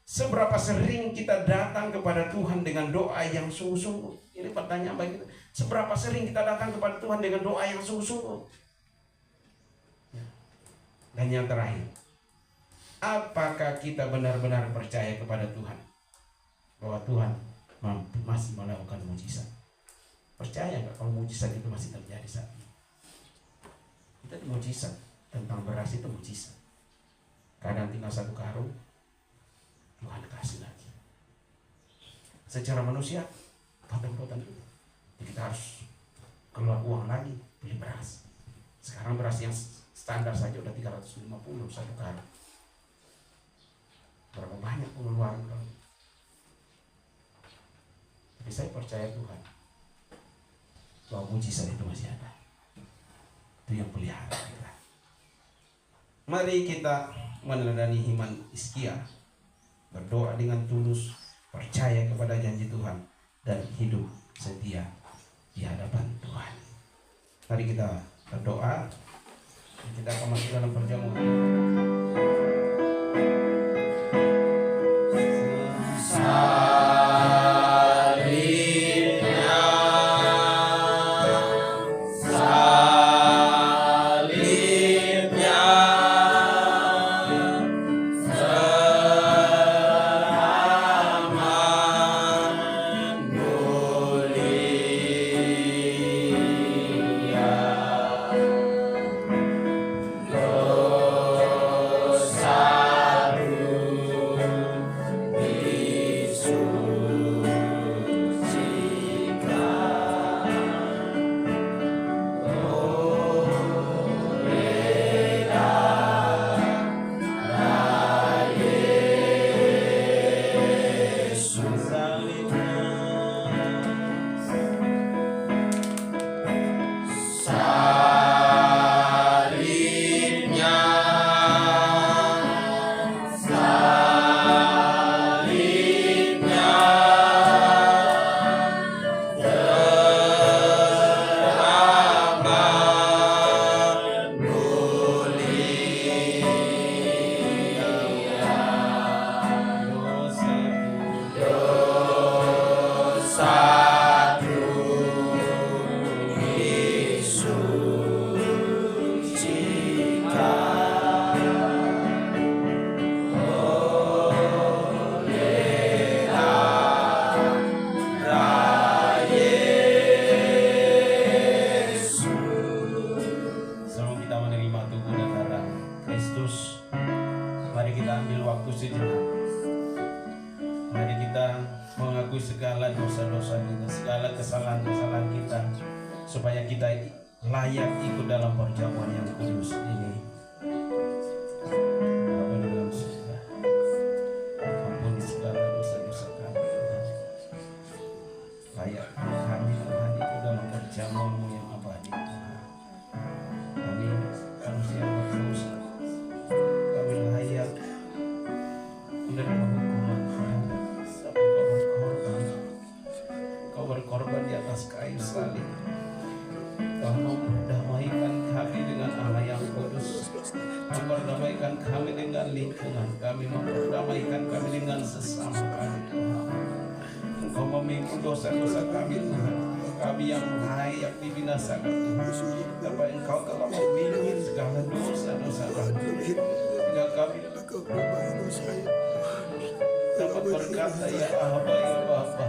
seberapa sering kita datang kepada Tuhan dengan doa yang sungguh-sungguh? Ini pertanyaan bagi kita. Seberapa sering kita datang kepada Tuhan dengan doa yang sungguh-sungguh? Ya. Dan yang terakhir, apakah kita benar-benar percaya kepada Tuhan bahwa Tuhan mampu masih melakukan mujizat? Percaya nggak kalau mujizat itu masih terjadi saat ini? Kita mujizat tentang beras itu mujizat. Kadang tinggal 1 karung, Tuhan kasih lagi. Secara manusia, potong-potong itu, kita harus keluar uang lagi beli beras. Sekarang beras yang standar saja udah 350 1 karung. Berapa banyak pengeluaran kami? Tapi saya percaya Tuhan bahwa mujizat itu masih ada. Itu yang pelihara kita. Mari kita meneladani iman Hizkia, berdoa dengan tulus, percaya kepada janji Tuhan, dan hidup setia di hadapan Tuhan. Mari kita berdoa. Kita akan masuk dalam perjamuan. Kesalahan-kesalahan kita, supaya kita layak ikut dalam perjamuan yang kudus ini. Bapa di dalam surga, ampuni segala dosa-dosa kami Tuhan. Layak kami Tuhan ikut dalam perjamuan-Mu yang abadi Tuhan. Kami manusia berdosa, kami layak menerima hukuman Tuhan. Berkorban di atas kayu salib. Kau memperdamaikan kami dengan Allah yang kudus, memperdamaikan kami dengan lingkungan kami, memperdamaikan kami dengan sesama kami Tuhan. Engkau memikul dosa-dosa kami Tuhan. kami yang layak dibinasakan Tuhan, tapi Engkau telah memilih segala dosa-dosa kami, sehingga kami dapat berkata ya Aba ya Bapa.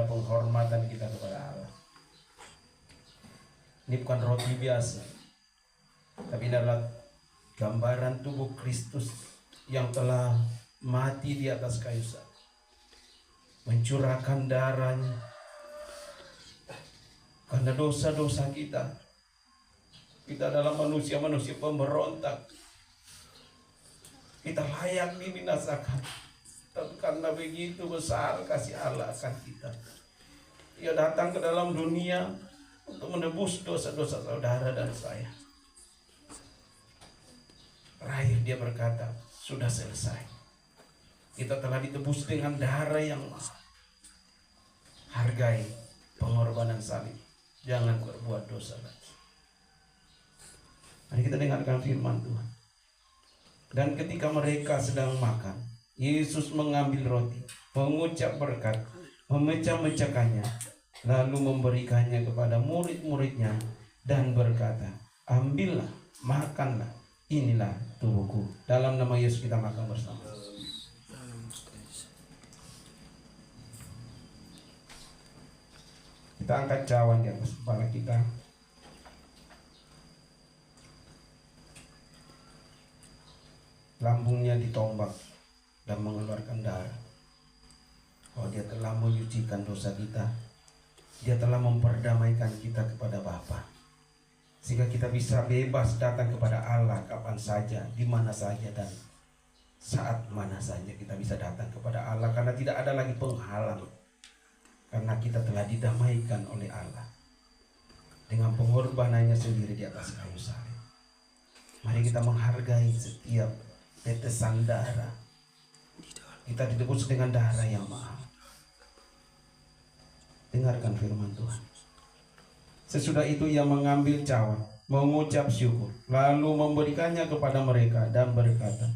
Penghormatan kita kepada Allah. Ini bukan roti biasa, tapi adalah gambaran tubuh Kristus yang telah mati di atas kayu salib, mencurahkan darahnya karena dosa-dosa kita. Kita adalah manusia-manusia pemberontak, kita layak dibinasakan, tapi karena begitu besar kasih Allah akan kita, Ia datang ke dalam dunia untuk menebus dosa-dosa saudara dan saya. Terakhir dia berkata, sudah selesai. Kita telah ditebus dengan darah yang mahal. Hargai pengorbanan salib. Jangan berbuat dosa lagi. Mari kita dengarkan firman Tuhan. Dan ketika mereka sedang makan, Yesus mengambil roti, mengucap berkat, memecah-mecahkannya, lalu memberikannya kepada murid-muridnya dan berkata, ambillah, makanlah, inilah tubuhku. Dalam nama Yesus kita makan bersama. Kita angkat cawan di atas kepala kita. Lambungnya ditombak dan mengeluarkan darah. Oh, dia telah menyucikan dosa kita. Dia telah memperdamaikan kita kepada Bapa, sehingga kita bisa bebas datang kepada Allah kapan saja, di mana saja, dan saat mana saja kita bisa datang kepada Allah, karena tidak ada lagi penghalang, karena kita telah didamaikan oleh Allah dengan pengorbanannya sendiri di atas kayu salib. Mari kita menghargai setiap tetesan darah. Kita ditebus dengan darah yang mahal. Dengarkan firman Tuhan. Sesudah itu ia mengambil cawan, mengucap syukur, lalu memberikannya kepada mereka dan berkata,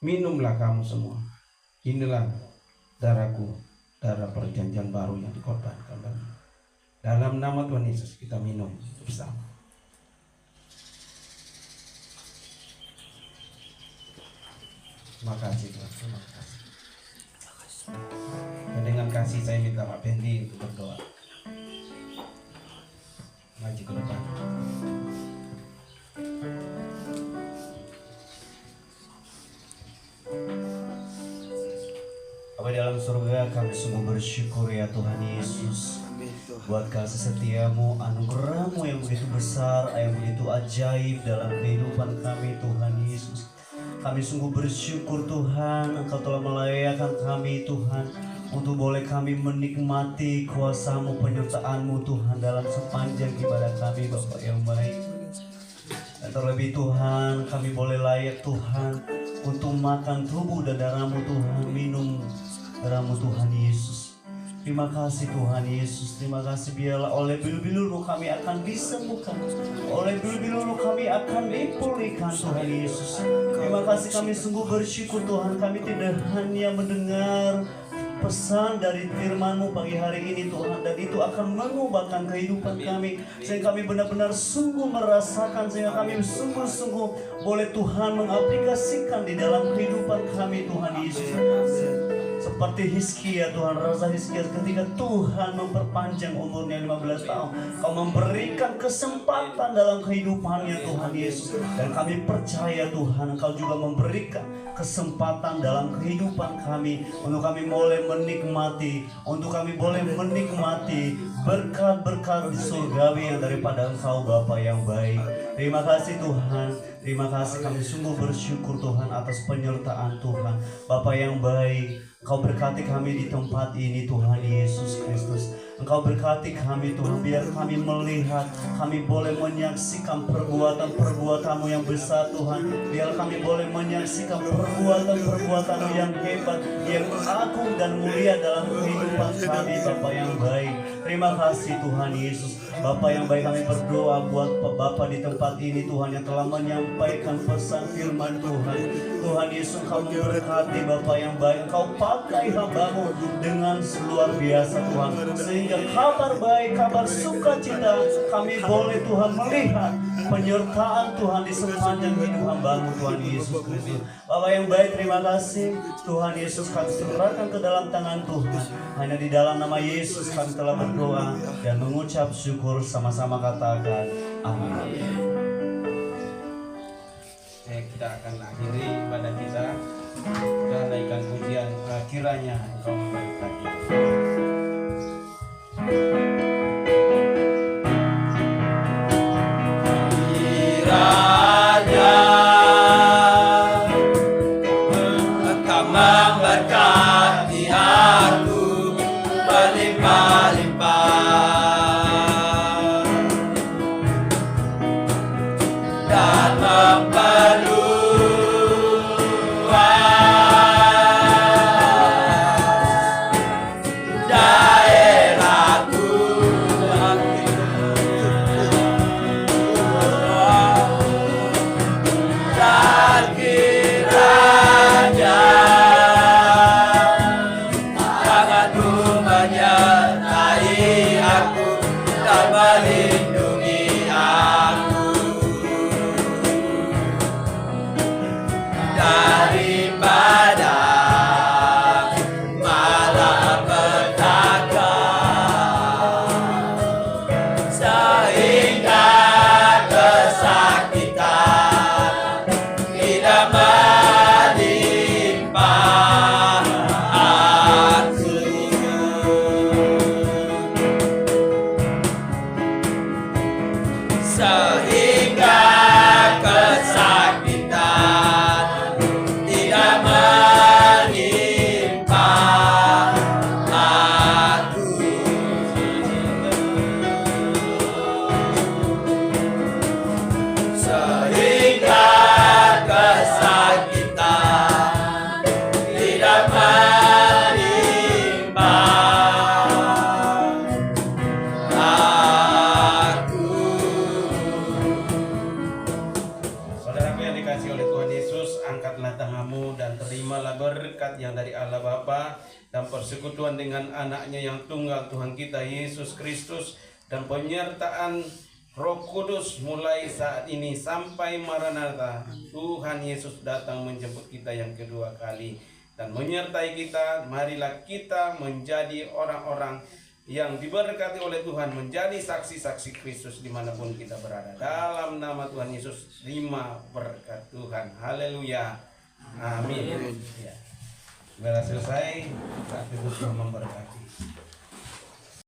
minumlah kamu semua. Inilah darahku, darah perjanjian baru yang dikorbankan bagi. Dalam nama Tuhan Yesus kita minum bersama. Terima kasih Tuhan. Terima kasih. Dan dengan kasih saya minta Pak Pendi untuk berdoa. Maju ke depan. Bapa di dalam surga, kami sungguh bersyukur ya Tuhan Yesus, buat kasih setiamu, anugerahmu yang begitu besar, yang begitu ajaib dalam kehidupan kami Tuhan Yesus. Kami sungguh bersyukur Tuhan, Engkau telah melayakkan kami Tuhan, untuk boleh kami menikmati kuasa-Mu, penyertaan-Mu Tuhan dalam sepanjang ibadah kami Bapa yang baik. Dan terlebih Tuhan, kami boleh layak Tuhan untuk makan tubuh dan darah-Mu Tuhan, minum darah-Mu Tuhan Yesus. Terima kasih Tuhan Yesus, terima kasih biarlah oleh bilu-bilu-Mu kami akan disembuhkan, oleh bilu-bilu-Mu kami akan dipulihkan Tuhan Yesus. Terima kasih, kami sungguh bersyukur Tuhan, kami tidak hanya mendengar pesan dari firman-Mu pagi hari ini Tuhan, dan itu akan mengubahkan kehidupan kami, sehingga kami benar-benar sungguh merasakan, sehingga kami sungguh-sungguh boleh Tuhan mengaplikasikan di dalam kehidupan kami Tuhan Yesus. seperti Hizkia Tuhan, Raja Hizkia ketika Tuhan memperpanjang umurnya 15 tahun, Kau memberikan kesempatan dalam kehidupannya Tuhan Yesus. Dan kami percaya Tuhan, Engkau juga memberikan kesempatan dalam kehidupan kami untuk kami boleh menikmati, berkat-berkat di surgawi yang daripada Engkau Bapa yang baik. Terima kasih Tuhan, terima kasih, kami sungguh bersyukur Tuhan atas penyertaan Tuhan. Bapa yang baik, Engkau berkati kami di tempat ini Tuhan Yesus Kristus. Engkau berkati kami Tuhan, biar kami melihat, kami boleh menyaksikan perbuatan-perbuatan-Mu yang besar Tuhan. Biar kami boleh menyaksikan perbuatan-perbuatan-Mu yang hebat, yang agung dan mulia dalam kehidupan kami Bapa yang baik. Terima kasih Tuhan Yesus. Bapa yang baik, kami berdoa buat Bapa di tempat ini Tuhan yang telah menyampaikan pesan firman Tuhan. Tuhan Yesus, Engkau memberkati Bapa yang baik. Engkau pakai hamba-Mu dengan luar biasa Tuhan, sehingga kabar baik, kabar sukacita kami boleh Tuhan melihat penyertaan Tuhan di sepanjang hidup hamba-Mu Tuhan Yesus Kristus. Bapa yang baik, terima kasih Tuhan Yesus, kami serahkan ke dalam tangan Tuhan. Hanya di dalam nama Yesus kami telah berdoa dan mengucap syukur, sama-sama katakan amin. Kita akan akhiri ibadah kita dengan naikkan pujian, kiranya Engkau memberkati. Kiranya Engkau memberkati aku berlimpah-limpah dan memperluas daerahku. Dan kiranya tangan-Mu menyertai aku dan melindungi aku daripada malapetaka, sehingga kesakitan tidak menimpa aku. Sehingga kesakitan tidak menimpa aku. Sehingga kesakitan tidak menimpa aku. Saudaraku yang dikasihi oleh Tuhan Yesus, angkatlah tanganmu dan terimalah berkat yang dari Allah Bapa dan persekutuan dengan anaknya yang tunggal Tuhan kita Yesus Kristus dan penyertaan Roh Kudus mulai saat ini sampai Maranatha. Tuhan Yesus datang menjemput kita yang kedua kali dan menyertai kita. Marilah kita menjadi orang-orang yang diberkati oleh Tuhan, menjadi saksi-saksi Kristus dimanapun kita berada. Dalam nama Tuhan Yesus, terima berkat Tuhan. Haleluya. Amin. Ya. Sudah selesai, saat itu Tuhan memberkati.